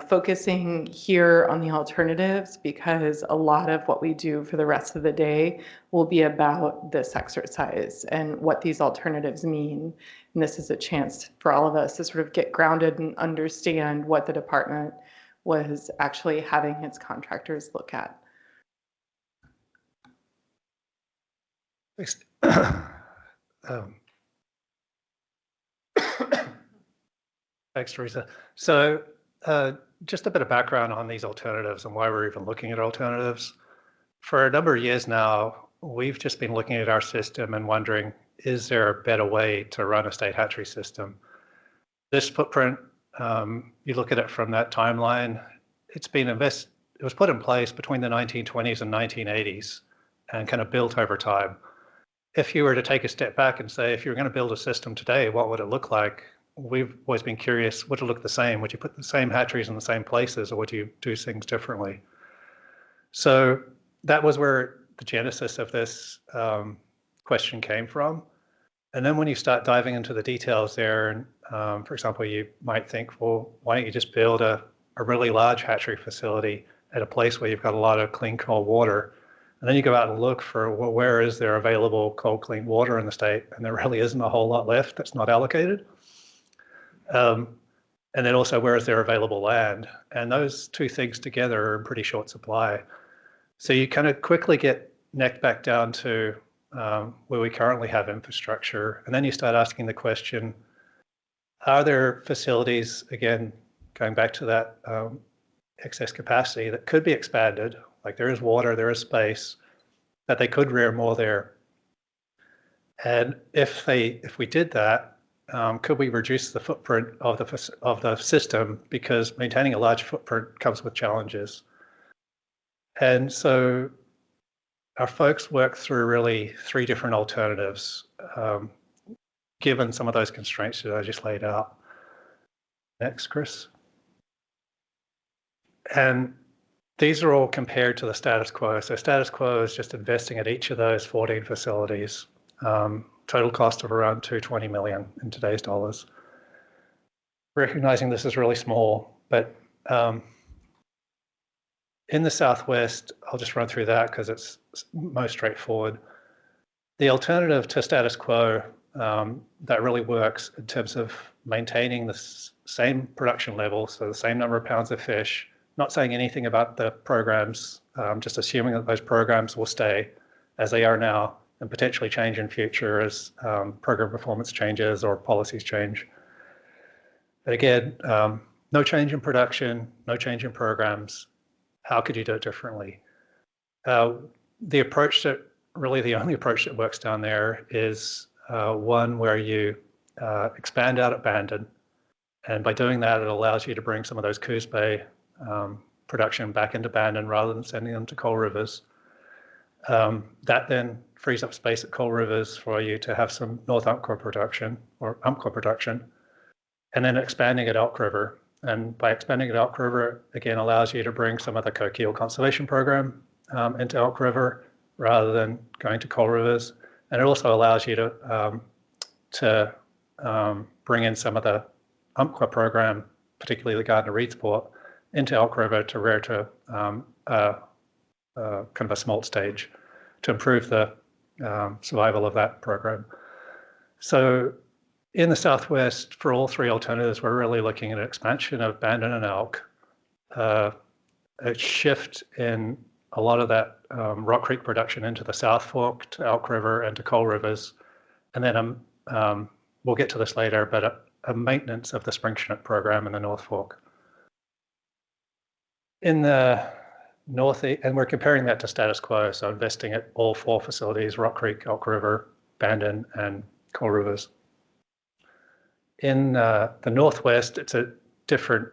focusing here on the alternatives because a lot of what we do for the rest of the day will be about this exercise and what these alternatives mean. And this is a chance for all of us to sort of get grounded and understand what the department was actually having its contractors look at. Thanks, Teresa. So just a bit of background on these alternatives and why we're even looking at alternatives. For a number of years now, we've just been looking at our system and wondering, is there a better way to run a state hatchery system? This footprint, you look at it from that timeline, it was put in place between the 1920s and 1980s and kind of built over time. If you were to take a step back and say, if you were going to build a system today, what would it look like? We've always been curious, would it look the same? Would you put the same hatcheries in the same places or would you do things differently? So that was where the genesis of this question came from. And then when you start diving into the details there, and for example, you might think, well, why don't you just build a really large hatchery facility at a place where you've got a lot of clean, cold water? And then you go out and look for, well, where is there available cold, clean water in the state? And there really isn't a whole lot left that's not allocated. And then also, where is there available land? And those two things together are in pretty short supply. So you kind of quickly get necked back down to where we currently have infrastructure. And then you start asking the question, are there facilities, again, going back to that excess capacity that could be expanded? Like there is water, there is space, that they could rear more there. And if we did that, could we reduce the footprint of the system, because maintaining a large footprint comes with challenges. And so our folks worked through really 3 different alternatives, given some of those constraints that I just laid out. Next, Chris. And these are all compared to the status quo. So status quo is just investing at each of those 14 facilities. Total cost of around $220 million in today's dollars. Recognizing this is really small, but in the Southwest, I'll just run through that because it's most straightforward. The alternative to status quo that really works in terms of maintaining the same production level, so the same number of pounds of fish, not saying anything about the programs, just assuming that those programs will stay as they are now, and potentially change in future as program performance changes or policies change. But again, no change in production, no change in programs. How could you do it differently? The approach that, really the only approach that works down there is one where you expand out at Bandon. And by doing that, it allows you to bring some of those Coos Bay production back into Bandon rather than sending them to Coal Rivers. That then frees up space at Coal Rivers for you to have some North Umpqua production or Umpqua production, and then expanding at Elk River. And by expanding at Elk River, again, allows you to bring some of the Coquille conservation program into Elk River rather than going to Coal Rivers. And it also allows you to bring in some of the Umpqua program, particularly the Gardner Reed Sport, into Elk River to rear to kind of a smolt stage to improve the survival of that program. So in the Southwest, for all three alternatives, we're really looking at an expansion of banded and elk, a shift in a lot of that Rock Creek production into the South Fork, to Elk River, and to Coal Rivers. And then we'll get to this later, but a maintenance of the Spring Chinook program in the North Fork. In the Northeast, and we're comparing that to status quo, so investing at all four facilities, Rock Creek, Elk River, Bandon, and Coal Rivers. In the Northwest, it's a different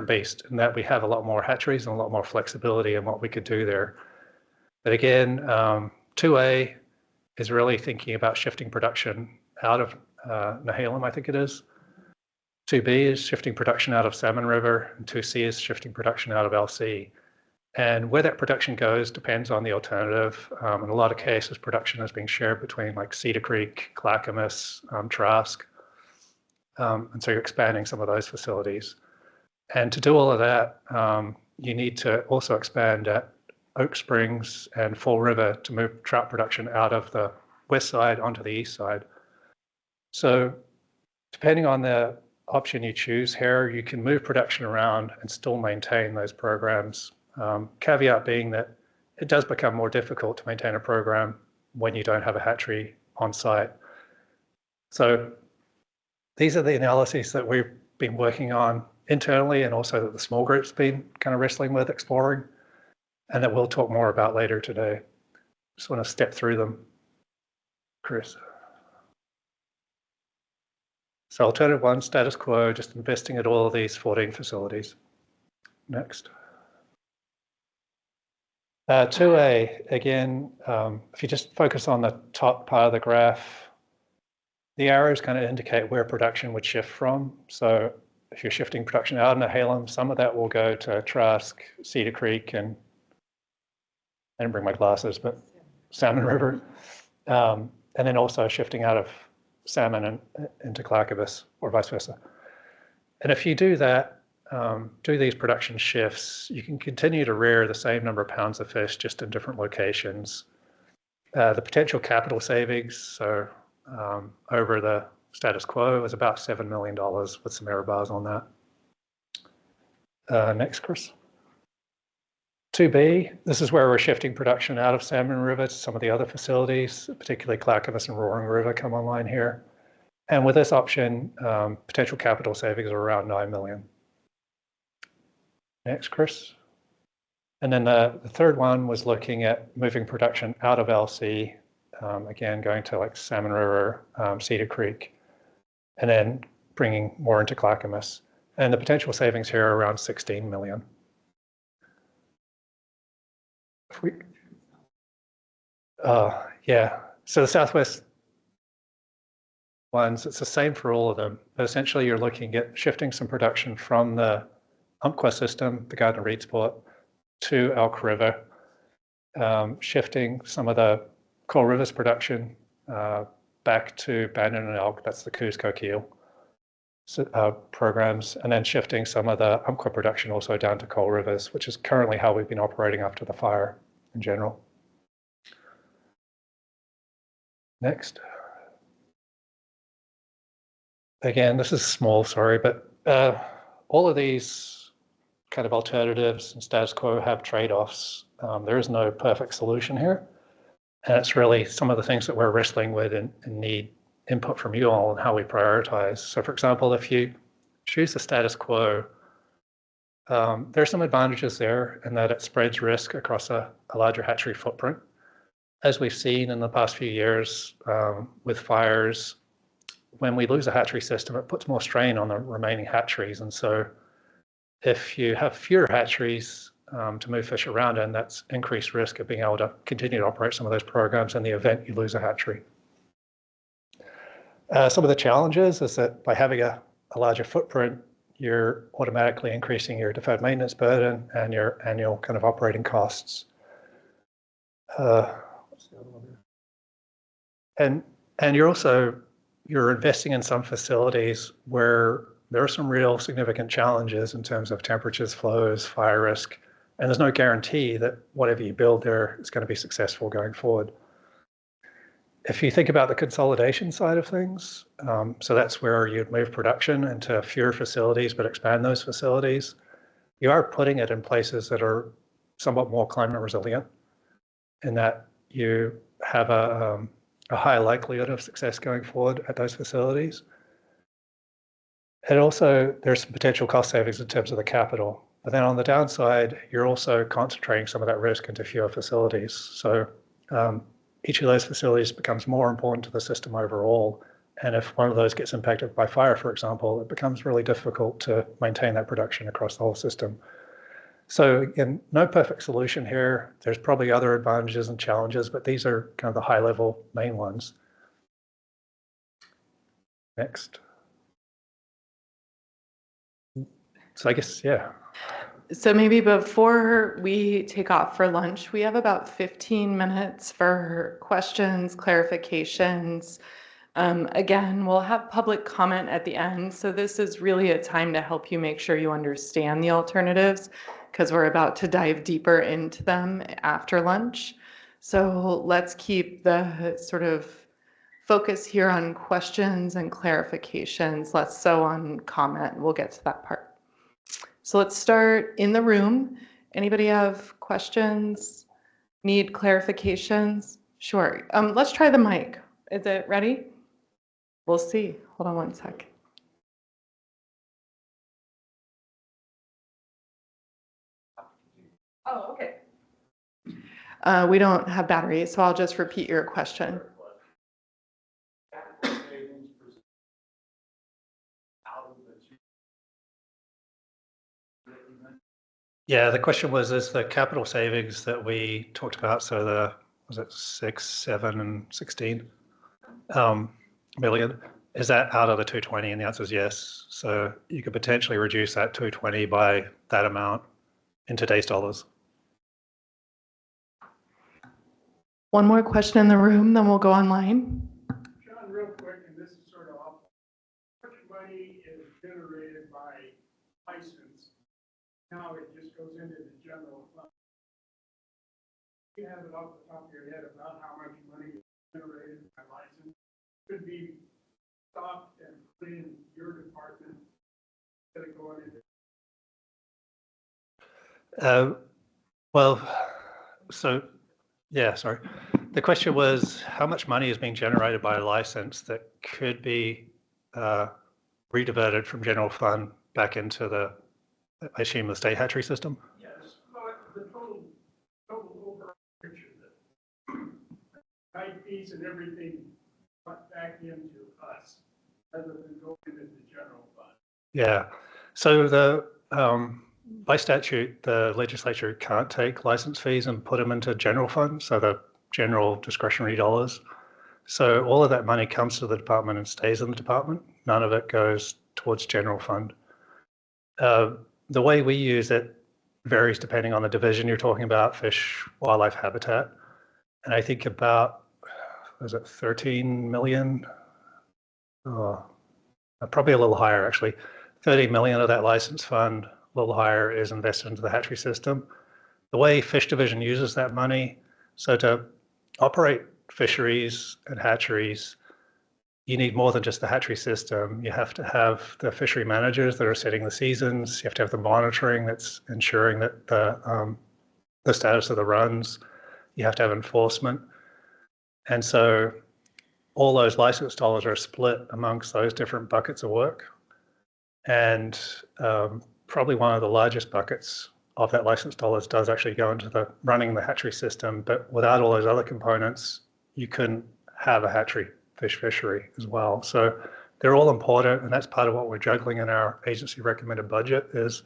beast in that we have a lot more hatcheries and a lot more flexibility in what we could do there. But again, 2A is really thinking about shifting production out of Nehalem, I think it is. 2B is shifting production out of Salmon River, and 2C is shifting production out of LC. And where that production goes depends on the alternative. In a lot of cases, production is being shared between like Cedar Creek, Clackamas, Trask. And so you're expanding some of those facilities. And to do all of that, you need to also expand at Oak Springs and Fall River to move trout production out of the west side onto the east side. So depending on the option you choose here, you can move production around and still maintain those programs. Caveat being that it does become more difficult to maintain a program when you don't have a hatchery on site. So these are the analyses that we've been working on internally, and also that the small group's been kind of wrestling with, exploring, and that we'll talk more about later today. Just want to step through them. Chris. So alternative one, status quo, just investing at all of these 14 facilities. Next. 2A, again, if you just focus on the top part of the graph, the arrows kind of indicate where production would shift from. So if you're shifting production out in Nehalem, some of that will go to Trask, Cedar Creek, and I didn't bring my glasses, but Salmon River. And then also shifting out of Salmon and into Clackamas, or vice versa. And if you do that, do these production shifts, you can continue to rear the same number of pounds of fish, just in different locations. The potential capital savings, so over the status quo, is about $7 million with some error bars on that. Next, Chris. 2B, this is where we're shifting production out of Salmon River to some of the other facilities, particularly Clackamas and Roaring River come online here. And with this option, potential capital savings are around $9 million. Next, Chris. And then the third one was looking at moving production out of LC, again, going to like Salmon River, Cedar Creek, and then bringing more into Clackamas. And the potential savings here are around $16 million. Yeah, so the Southwest ones, it's the same for all of them. But essentially, you're looking at shifting some production from the Umpqua system, the Gardner Reed Sport, to Elk River, shifting some of the Coal Rivers production back to Bandon and Elk, that's the Coos Coquille programs, and then shifting some of the Umpqua production also down to Coal Rivers, which is currently how we've been operating after the fire in general. Next. Again, this is small, sorry, but all of these kind of alternatives and status quo have trade-offs. There is no perfect solution here. And it's really some of the things that we're wrestling with and need input from you all on how we prioritize. So for example, if you choose the status quo, there are some advantages there in that it spreads risk across a larger hatchery footprint. As we've seen in the past few years with fires, when we lose a hatchery system, it puts more strain on the remaining hatcheries. And so if you have fewer hatcheries to move fish around, and that's increased risk of being able to continue to operate some of those programs in the event you lose a hatchery. Some of the challenges is that by having a a larger footprint, you're automatically increasing your deferred maintenance burden and your annual kind of operating costs. What's the other one? And you're investing in some facilities where there are some real significant challenges in terms of temperatures, flows, fire risk, and there's no guarantee that whatever you build there is going to be successful going forward. If you think about the consolidation side of things, so that's where you'd move production into fewer facilities but expand those facilities. You are putting it in places that are somewhat more climate resilient, in that you have a high likelihood of success going forward at those facilities. And also, there's some potential cost savings in terms of the capital. But then on the downside, you're also concentrating some of that risk into fewer facilities. So each of those facilities becomes more important to the system overall. And if one of those gets impacted by fire, for example, it becomes really difficult to maintain that production across the whole system. So again, no perfect solution here. There's probably other advantages and challenges, but these are kind of the high level main ones. Next. So I guess, yeah. So maybe before we take off for lunch, we have about 15 minutes for questions, clarifications. Again, we'll have public comment at the end. So this is really a time to help you make sure you understand the alternatives, because we're about to dive deeper into them after lunch. So let's keep the sort of focus here on questions and clarifications, less so on comment. We'll get to that part. So let's start in the room. Anybody have questions? Need clarifications? Sure. Let's try the mic. Is it ready? We'll see. Hold on one sec. Oh, okay. We don't have batteries, so I'll just repeat your question. Yeah, the question was, is the capital savings that we talked about, so the, was it 6, 7, and 16 million, is that out of the 220? And the answer is yes. So you could potentially reduce that 220 by that amount in today's dollars. One more question in the room, then we'll go online. John, real quick, and this is sort of awful. How much money is generated by license? Now it just goes into the general fund. You have it off the top of your head about how much money is generated by license. Could be stopped and put in your department instead of going into. Well, so yeah, sorry. The question was, how much money is being generated by a license that could be rediverted from general fund back into the, I assume, the state hatchery system? Yes, but the total overall picture, the guide fees and everything went back into us rather than going into the general fund. Yeah. So the by statute, the legislature can't take license fees and put them into general fund, so the general discretionary dollars. So all of that money comes to the department and stays in the department. None of it goes towards general fund. The way we use it varies depending on the division you're talking about, fish, wildlife, habitat. And I think about, was it 13 million? Oh, probably a little higher actually. 30 million of that license fund, a little higher, is invested into the hatchery system. The way fish division uses that money, so to operate fisheries and hatcheries, you need more than just the hatchery system. You have to have the fishery managers that are setting the seasons. You have to have the monitoring that's ensuring that the status of the runs. You have to have enforcement. And so all those license dollars are split amongst those different buckets of work. And probably one of the largest buckets of that license dollars does actually go into the running the hatchery system. But without all those other components, you couldn't have a hatchery fishery as well. So they're all important, and that's part of what we're juggling in our agency recommended budget. Is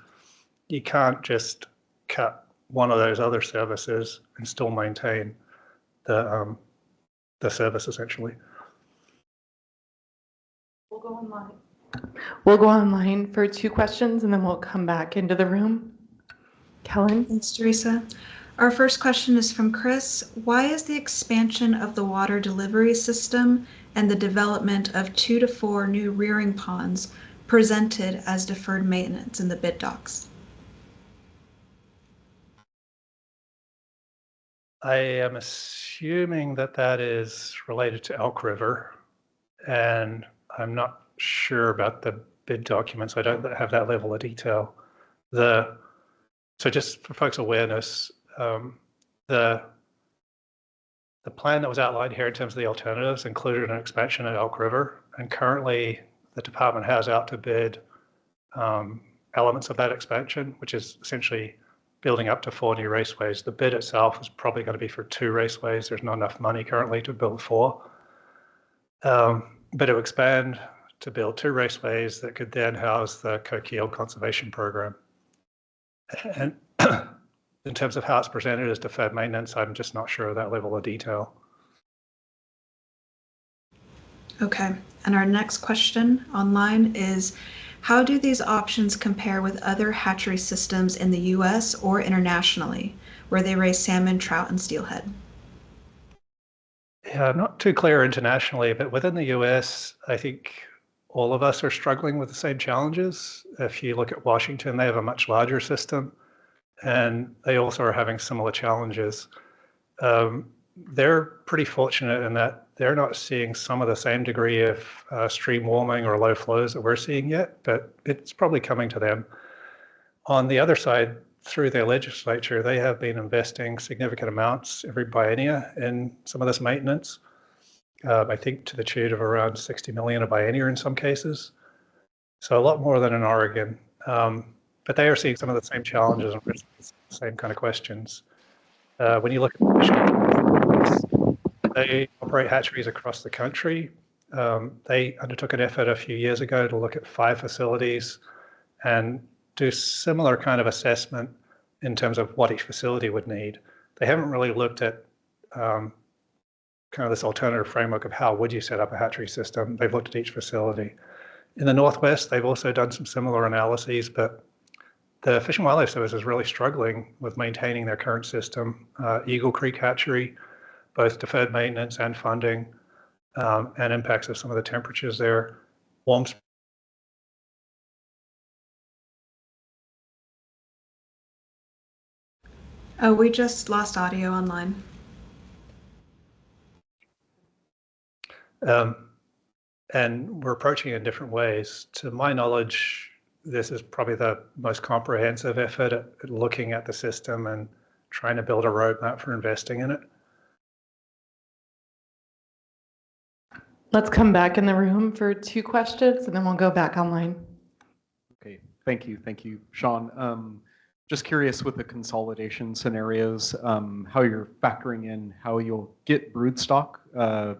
you can't just cut one of those other services and still maintain the service essentially. We'll go online. We'll go online for 2 questions and then we'll come back into the room. Kellen? Thanks, Teresa. Our first question is from Chris. Why is the expansion of the water delivery system and the development of 2 to 4 new rearing ponds presented as deferred maintenance in the bid docs? I am assuming that that is related to Elk River, and I'm not sure about the bid documents. I don't have that level of detail. So just for folks' awareness, the plan that was outlined here in terms of the alternatives included an expansion at Elk River, and currently the department has out to bid elements of that expansion, which is essentially building up to 4 new raceways. The bid itself is probably going to be for 2 raceways. There's not enough money currently to build 4. But it will expand to build 2 raceways that could then house the Coquille Conservation Program. And in terms of how it's presented as deferred maintenance, I'm just not sure of that level of detail. Okay, and our next question online is, how do these options compare with other hatchery systems in the US or internationally, where they raise salmon, trout, and steelhead? Yeah, not too clear internationally, but within the US, I think all of us are struggling with the same challenges. If you look at Washington, they have a much larger system, and they also are having similar challenges. They're pretty fortunate in that they're not seeing some of the same degree of stream warming or low flows that we're seeing yet, but it's probably coming to them. On the other side, through their legislature, they have been investing significant amounts every biennia in some of this maintenance. I think to the tune of around 60 million a biennia in some cases. So a lot more than in Oregon. But they are seeing some of the same challenges and the same kind of questions. When you look at the they operate hatcheries across the country. They undertook an effort a few years ago to look at 5 facilities and do similar kind of assessment in terms of what each facility would need. They haven't really looked at kind of this alternative framework of how would you set up a hatchery system. They've looked at each facility. In the Northwest, they've also done some similar analyses, but the Fish and Wildlife Service is really struggling with maintaining their current system. Eagle Creek Hatchery, both deferred maintenance and funding, and impacts of some of the temperatures there. Warm Oh, we just lost audio online. And we're approaching it in different ways. To my knowledge, this is probably the most comprehensive effort at looking at the system and trying to build a roadmap for investing in it. Let's come back in the room for 2 questions and then we'll go back online. Okay, thank you, Sean. Just curious with the consolidation scenarios, how you're factoring in how you'll get brood stock,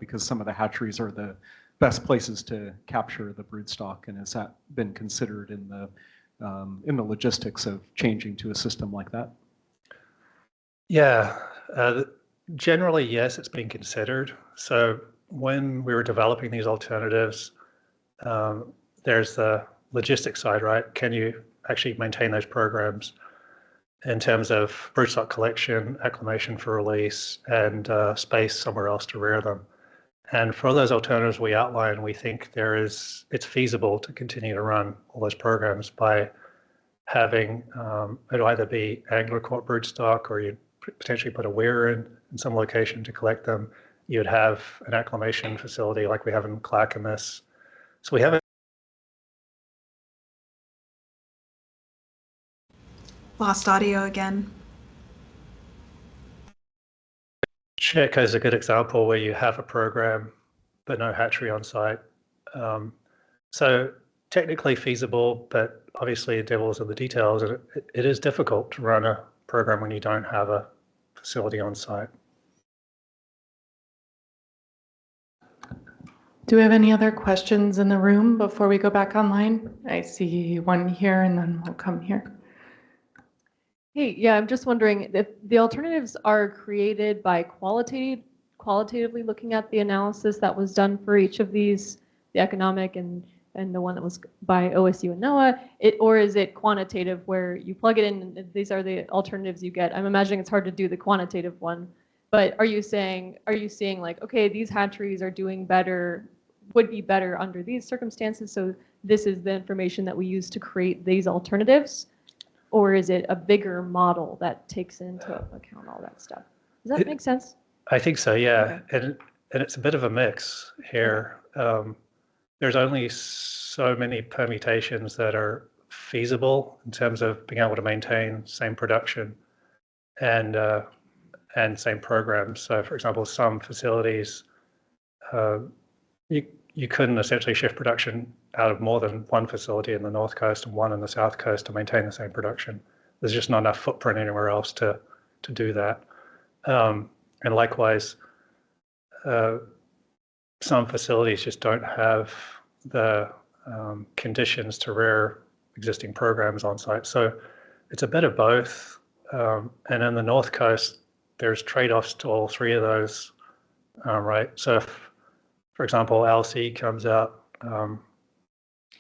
because some of the hatcheries are the best places to capture the brood stock, and has that been considered in the logistics of changing to a system like that? Yeah, generally, yes, it's been considered. So when we were developing these alternatives, there's the logistics side, right? Can you actually maintain those programs in terms of broodstock collection, acclimation for release, and space somewhere else to rear them? And for those alternatives we outlined, we think it's feasible to continue to run all those programs by having it'll either be angler caught broodstock, or you potentially put a weir in some location to collect them. You'd have an acclimation facility like we have in Clackamas. So we have Lost audio again. Chick is a good example where you have a program but no hatchery on site. So technically feasible, but obviously the devil's in the details, and it is difficult to run a program when you don't have a facility on site. Do we have any other questions in the room before we go back online? I see one here and then we'll come here. Hey, yeah, I'm just wondering if the alternatives are created by qualitatively looking at the analysis that was done for each of these, the economic and and the one that was by OSU and NOAA, or is it quantitative where you plug it in and these are the alternatives you get? I'm imagining it's hard to do the quantitative one, but are you seeing like, okay, these hatcheries are doing better, would be better under these circumstances, so this is the information that we use to create these alternatives? Or is it a bigger model that takes into account all that stuff? Does that make sense? I think so, yeah. Okay. And it's a bit of a mix here. There's only so many permutations that are feasible in terms of being able to maintain same production and same programs. So, for example, some facilities, you couldn't essentially shift production out of more than one facility in the North Coast and one in the South Coast to maintain the same production. There's just not enough footprint anywhere else to do that. And likewise, some facilities just don't have the conditions to rear existing programs on site. So it's a bit of both. And in the North Coast, there's trade-offs to all three of those, right? So if, for example, LC comes out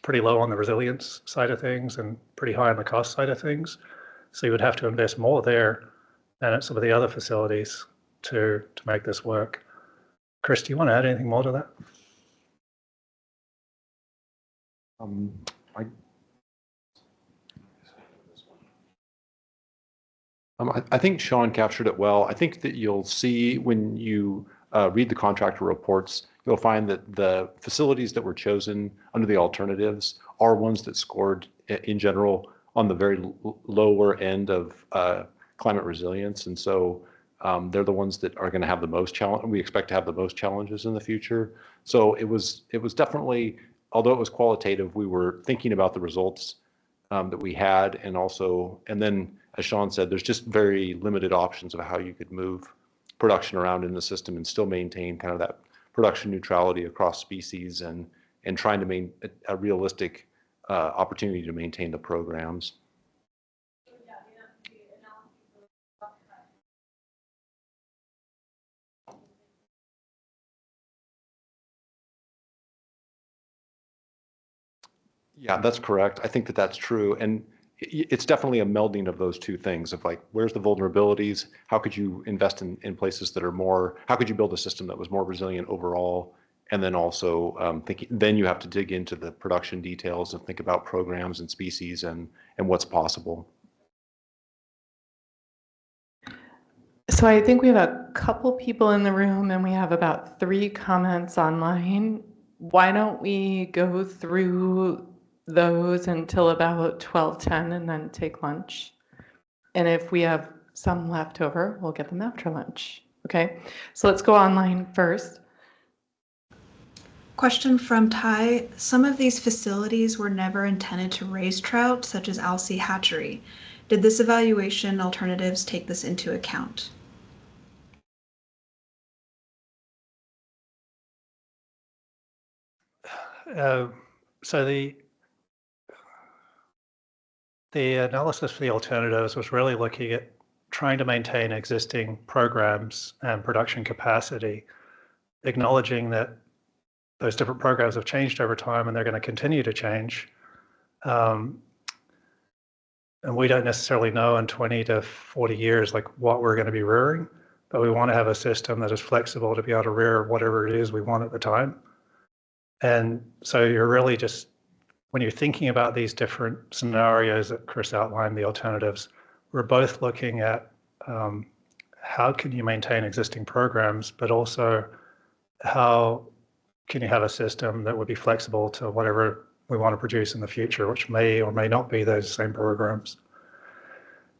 pretty low on the resilience side of things and pretty high on the cost side of things, so you would have to invest more there than at some of the other facilities to make this work. Chris, do you want to add anything more to that? I think Sean captured it well. I think that you'll see when you read the contractor reports, you'll find that the facilities that were chosen under the alternatives are ones that scored in general on the very lower end of climate resilience. And so they're the ones that are going to have the most challenge. We expect to have the most challenges in the future. So it was definitely, although it was qualitative, we were thinking about the results that we had, and then as Sean said, there's just very limited options of how you could move production around in the system and still maintain kind of that production neutrality across species and trying to maintain a realistic opportunity to maintain the programs. Yeah, that's correct. I think that that's true. And it's definitely a melding of those two things of like, where's the vulnerabilities? How could you invest in places that are more, how could you build a system that was more resilient overall? And then also then you have to dig into the production details and think about programs and species and what's possible. So I think we have a couple people in the room and we have about 3 comments online. Why don't we go through those until about 12:10 and then take lunch? And if we have some left over, we'll get them after lunch. Okay, so let's go online first. Question from Ty. Some of these facilities were never intended to raise trout, such as Alsea Hatchery. Did this evaluation alternatives take this into account? So the analysis for the alternatives was really looking at trying to maintain existing programs and production capacity, acknowledging that those different programs have changed over time and they're going to continue to change. And we don't necessarily know in 20 to 40 years like what we're going to be rearing, but we want to have a system that is flexible to be able to rear whatever it is we want at the time. And so you're really just, when you're thinking about these different scenarios that Chris outlined, the alternatives, we're both looking at how can you maintain existing programs, but also how can you have a system that would be flexible to whatever we want to produce in the future, which may or may not be those same programs.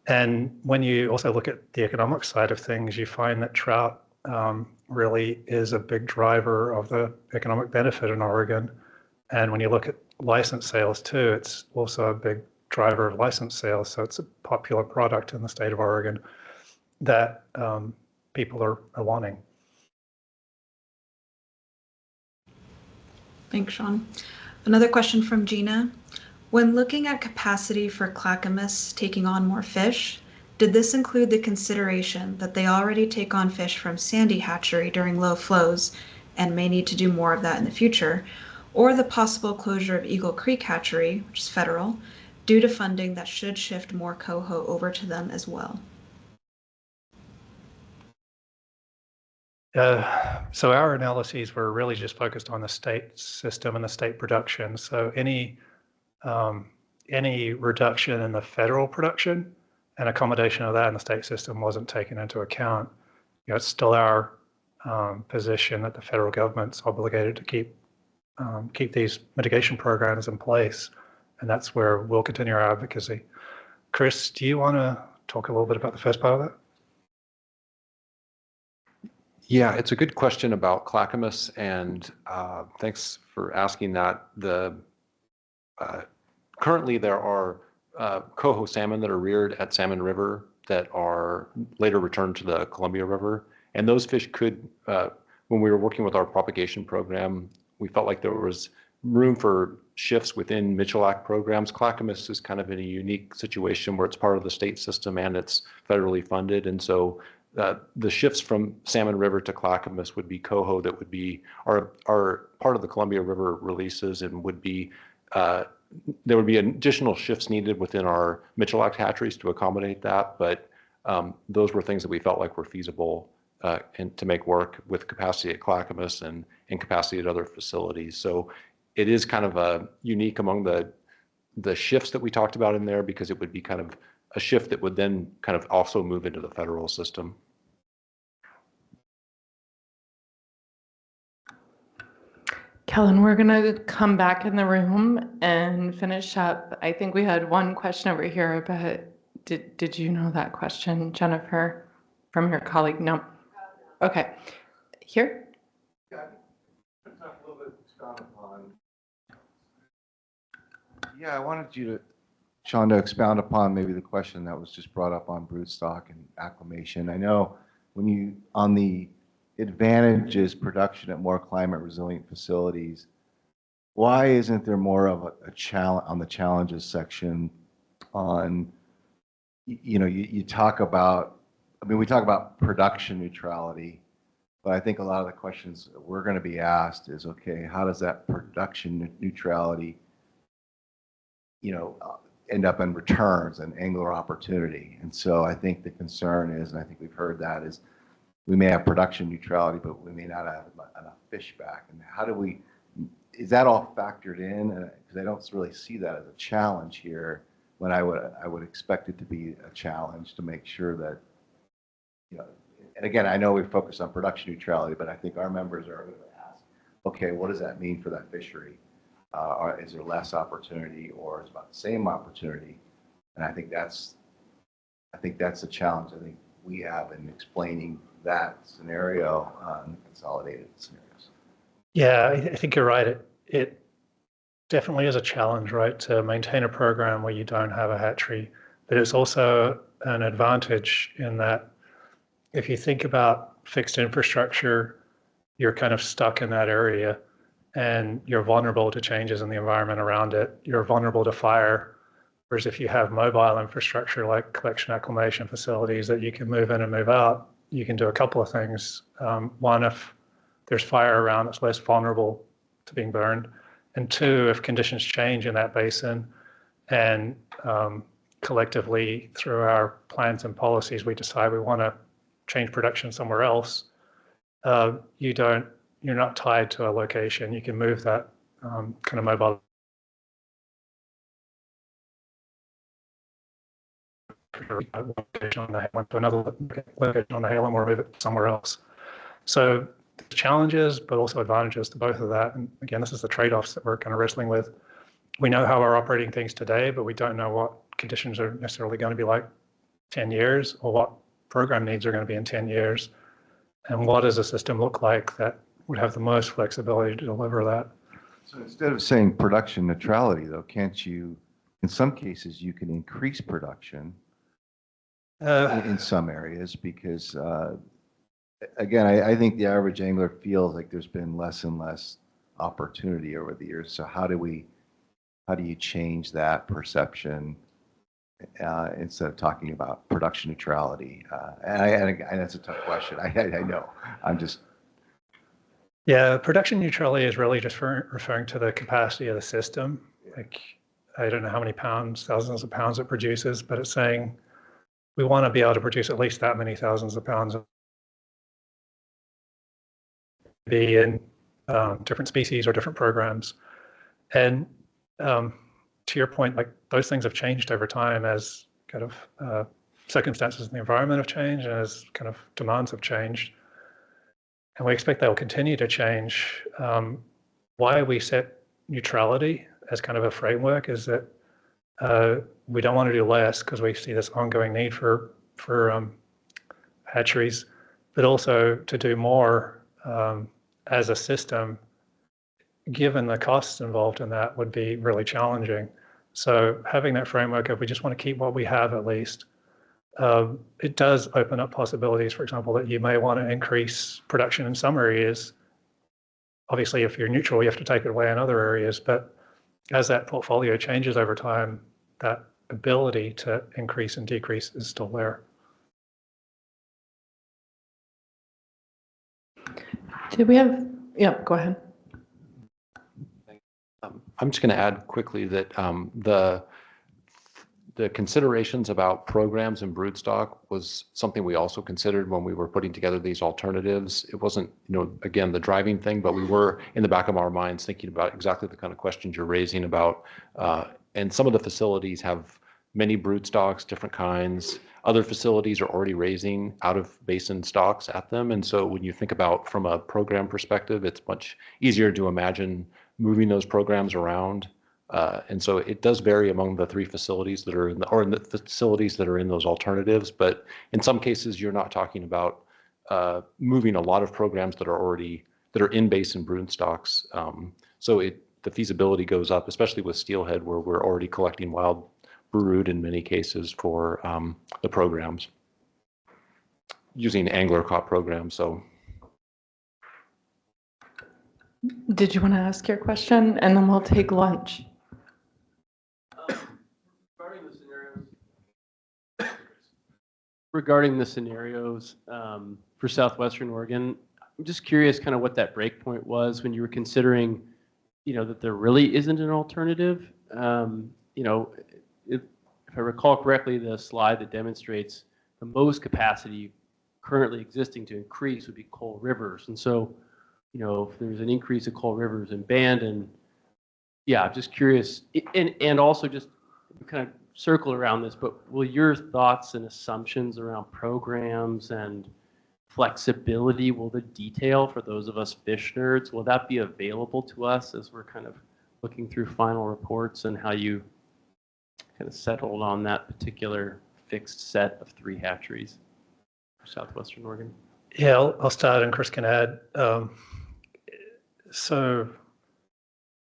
And when you also look at the economic side of things, you find that trout really is a big driver of the economic benefit in Oregon. And when you look at license sales too, it's also a big driver of license sales. So it's a popular product in the state of Oregon that people are wanting. Thanks, Sean. Another question from Gina. When looking at capacity for Clackamas taking on more fish, did this include the consideration that they already take on fish from Sandy Hatchery during low flows and may need to do more of that in the future? or the possible closure of Eagle Creek Hatchery, which is federal, due to funding that should shift more coho over to them as well? So our analyses were really just focused on the state system and the state production. So any reduction in the federal production and accommodation of that in the state system wasn't taken into account. It's still our position that the federal government's obligated to keep these mitigation programs in place, and that's where we'll continue our advocacy. Chris, do you want to talk a little bit about the first part of that? Yeah, it's a good question about Clackamas, and thanks for asking that. Currently there are coho salmon that are reared at Salmon River that are later returned to the Columbia River, and those fish could, when we were working with our propagation program, we felt like there was room for shifts within Mitchell Act programs. Clackamas is kind of in a unique situation where it's part of the state system and it's federally funded, and so the shifts from Salmon River to Clackamas would be coho that would be are part of the Columbia River releases, and would be there would be additional shifts needed within our Mitchell Act hatcheries to accommodate that, but those were things that we felt like were feasible and to make work with capacity at Clackamas and capacity at other facilities. So it is kind of unique among the shifts that we talked about in there, because it would be kind of a shift that would then kind of also move into the federal system. Kellen, we're going to come back in the room and finish up. I think we had one question over here, but did you know that question, Jennifer, from your colleague? No. Okay. Here? Yeah, I wanted you to, Sean, to expound upon maybe the question that was just brought up on broodstock and acclimation. I know when you, on the advantages production at more climate resilient facilities, why isn't there more of a challenge on the challenges section on, you talk about, I mean, we talk about production neutrality, but I think a lot of the questions we're going to be asked is, okay, how does that production neutrality, end up in returns and angler opportunity? And so I think the concern is, and I think we've heard that, is we may have production neutrality, but we may not have enough fish back. And how do we, is that all factored in? Because I don't really see that as a challenge here, when I would expect it to be a challenge to make sure that, and again, I know we focus on production neutrality, but I think our members are going to ask, okay, what does that mean for that fishery? Or is there less opportunity, or is it about the same opportunity? And I think that's a challenge I think we have in explaining that scenario on consolidated scenarios. Yeah, I think you're right. It definitely is a challenge, right, to maintain a program where you don't have a hatchery, but it's also an advantage in that if you think about fixed infrastructure, you're kind of stuck in that area, and you're vulnerable to changes in the environment around it. You're vulnerable to fire. Whereas if you have mobile infrastructure like collection acclimation facilities that you can move in and move out, you can do a couple of things. One, if there's fire around, it's less vulnerable to being burned. And two, if conditions change in that basin and collectively through our plans and policies, we decide we want to change production somewhere else, you're not tied to a location. You can move that kind of mobile location on the Hallam to another location on the Hallam, or move it somewhere else. So challenges, but also advantages to both of that. And again, this is the trade-offs that we're kind of wrestling with. We know how we're operating things today, but we don't know what conditions are necessarily going to be like 10 years, or what program needs are going to be in 10 years. And what does a system look like that would have the most flexibility to deliver that? So instead of saying production neutrality, though, can't you, in some cases, you can increase production in some areas? Because again, I think the average angler feels like there's been less and less opportunity over the years. So how do you change that perception instead of talking about production neutrality? And that's a tough question. I know. I'm just. Yeah, production neutrality is really just referring to the capacity of the system. Like, I don't know how many pounds, thousands of pounds it produces, but it's saying we want to be able to produce at least that many thousands of pounds of be in different species or different programs. And to your point, like those things have changed over time as kind of circumstances in the environment have changed and as kind of demands have changed. And we expect they'll continue to change. Why we set neutrality as kind of a framework is that we don't want to do less because we see this ongoing need for hatcheries, but also to do more as a system, given the costs involved in that, would be really challenging. So having that framework of we just want to keep what we have at least, it does open up possibilities, for example, that you may want to increase production in some areas. Obviously, if you're neutral, you have to take it away in other areas. But as that portfolio changes over time, that ability to increase and decrease is still there. Did we have, yeah, go ahead. I'm just going to add quickly that the considerations about programs and broodstock was something we also considered when we were putting together these alternatives. It wasn't, again, the driving thing, but we were in the back of our minds thinking about exactly the kind of questions you're raising about. And some of the facilities have many broodstocks, different kinds. Other facilities are already raising out of basin stocks at them. And so when you think about from a program perspective, it's much easier to imagine moving those programs around. And so it does vary among the three facilities that are in the facilities that are in those alternatives. But in some cases, you're not talking about moving a lot of programs that are in basin broodstocks. So the feasibility goes up, especially with steelhead, where we're already collecting wild brood in many cases for the programs using angler caught programs. So. Did you want to ask your question and then we'll take lunch? Regarding the scenarios for Southwestern Oregon, I'm just curious kind of what that breakpoint was when you were considering, that there really isn't an alternative. If I recall correctly, the slide that demonstrates the most capacity currently existing to increase would be coal rivers. And so, if there's an increase of coal rivers in Bandon, I'm just curious, and also just kind of circle around this, but will your thoughts and assumptions around programs and flexibility, will the detail for those of us fish nerds, will that be available to us as we're kind of looking through final reports and how you kind of settled on that particular fixed set of 3 hatcheries for Southwestern Oregon? Yeah, I'll start and Chris can add. So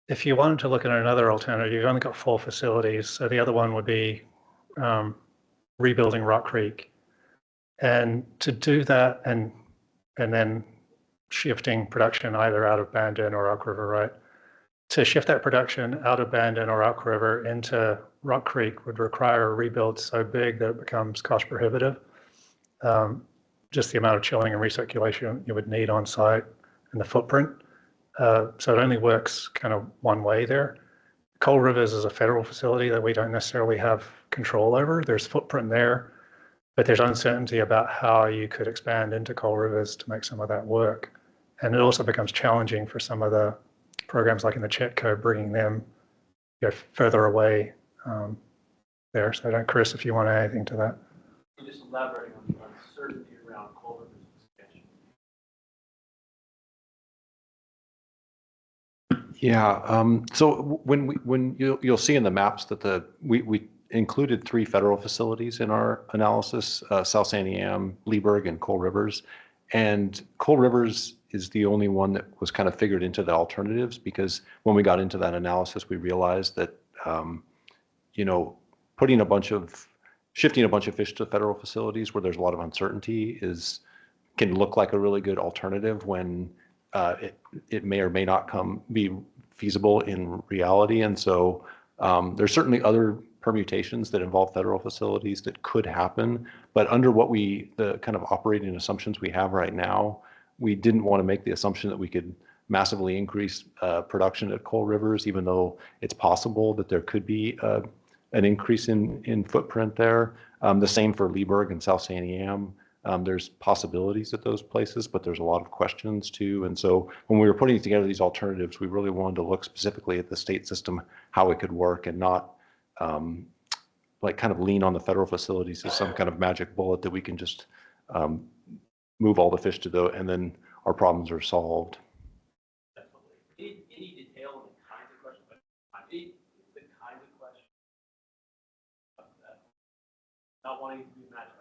if you wanted to look at another alternative, you've only got 4 facilities. So the other one would be rebuilding Rock Creek. And to do that and then shifting production either out of Bandon or Elk River, right? To shift that production out of Bandon or Elk River into Rock Creek would require a rebuild so big that it becomes cost prohibitive. Just the amount of chilling and recirculation you would need on site and the footprint. So it only works kind of one way there. Coal Rivers is a federal facility that we don't necessarily have control over. There's footprint there, but there's uncertainty about how you could expand into Coal Rivers to make some of that work. And it also becomes challenging for some of the programs like in the Chetco, bringing them further away there. So I don't, Chris, if you want to add anything to that. Can you just elaborate on the uncertainty around Coal Rivers expansion? Yeah. So when you'll see in the maps that we included 3 federal facilities in our analysis: South Santiam, Leeburg, and Coal Rivers. And Coal Rivers is the only one that was kind of figured into the alternatives, because when we got into that analysis, we realized that shifting a bunch of fish to federal facilities where there's a lot of uncertainty can look like a really good alternative when it may or may not be feasible in reality. And so there's certainly other permutations that involve federal facilities that could happen, but under the kind of operating assumptions we have right now, we didn't want to make the assumption that we could massively increase production at Coal Rivers, even though it's possible that there could be an increase in footprint there. The same for Leeburg and South San Am. There's possibilities at those places, but there's a lot of questions too. And so when we were putting together these alternatives, we really wanted to look specifically at the state system, how it could work, and not like kind of lean on the federal facilities as some kind of magic bullet that we can just move all the fish to the, and then our problems are solved. Any detail on the kinds of questions, but the kinds of questions, not wanting to be magic.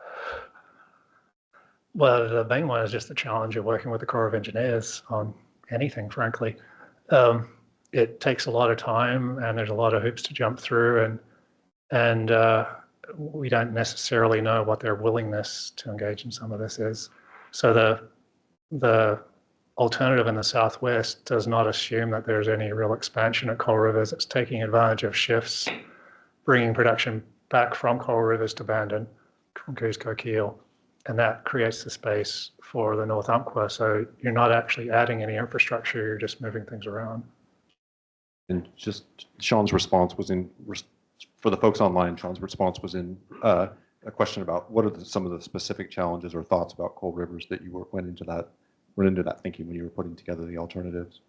Well, the main one is just the challenge of working with the Corps of Engineers on anything, frankly. It takes a lot of time and there's a lot of hoops to jump through, and we don't necessarily know what their willingness to engage in some of this is. So the alternative in the Southwest does not assume that there's any real expansion at Coal Rivers. It's taking advantage of shifts, bringing production back from Coal Rivers to Bandon, from Cusco Keel. And that creates the space for the North Umpqua. So you're not actually adding any infrastructure, you're just moving things around. And just Sean's response was for the folks online, Sean's response was in a question about what are some of the specific challenges or thoughts about Coal Rivers that you went into that thinking when you were putting together the alternatives.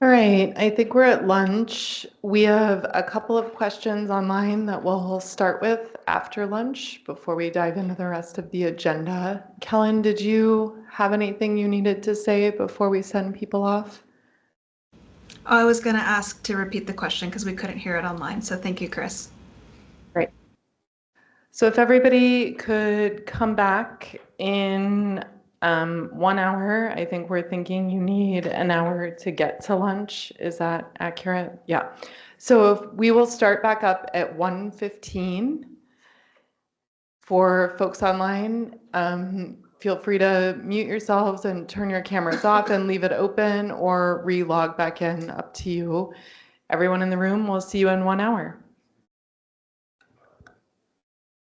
All right, I think we're at lunch. We have a couple of questions online that we'll start with after lunch before we dive into the rest of the agenda. Kellen, did you have anything you needed to say before we send people off? I was going to ask to repeat the question because we couldn't hear it online. So thank you, Chris. Great. So if everybody could come back in 1 hour, I think we're thinking you need an hour to get to lunch. Is that accurate? Yeah. So if we will start back up at 1:15. For folks online, feel free to mute yourselves and turn your cameras off and leave it open or re-log back in, up to you. Everyone in the room, we'll see you in 1 hour.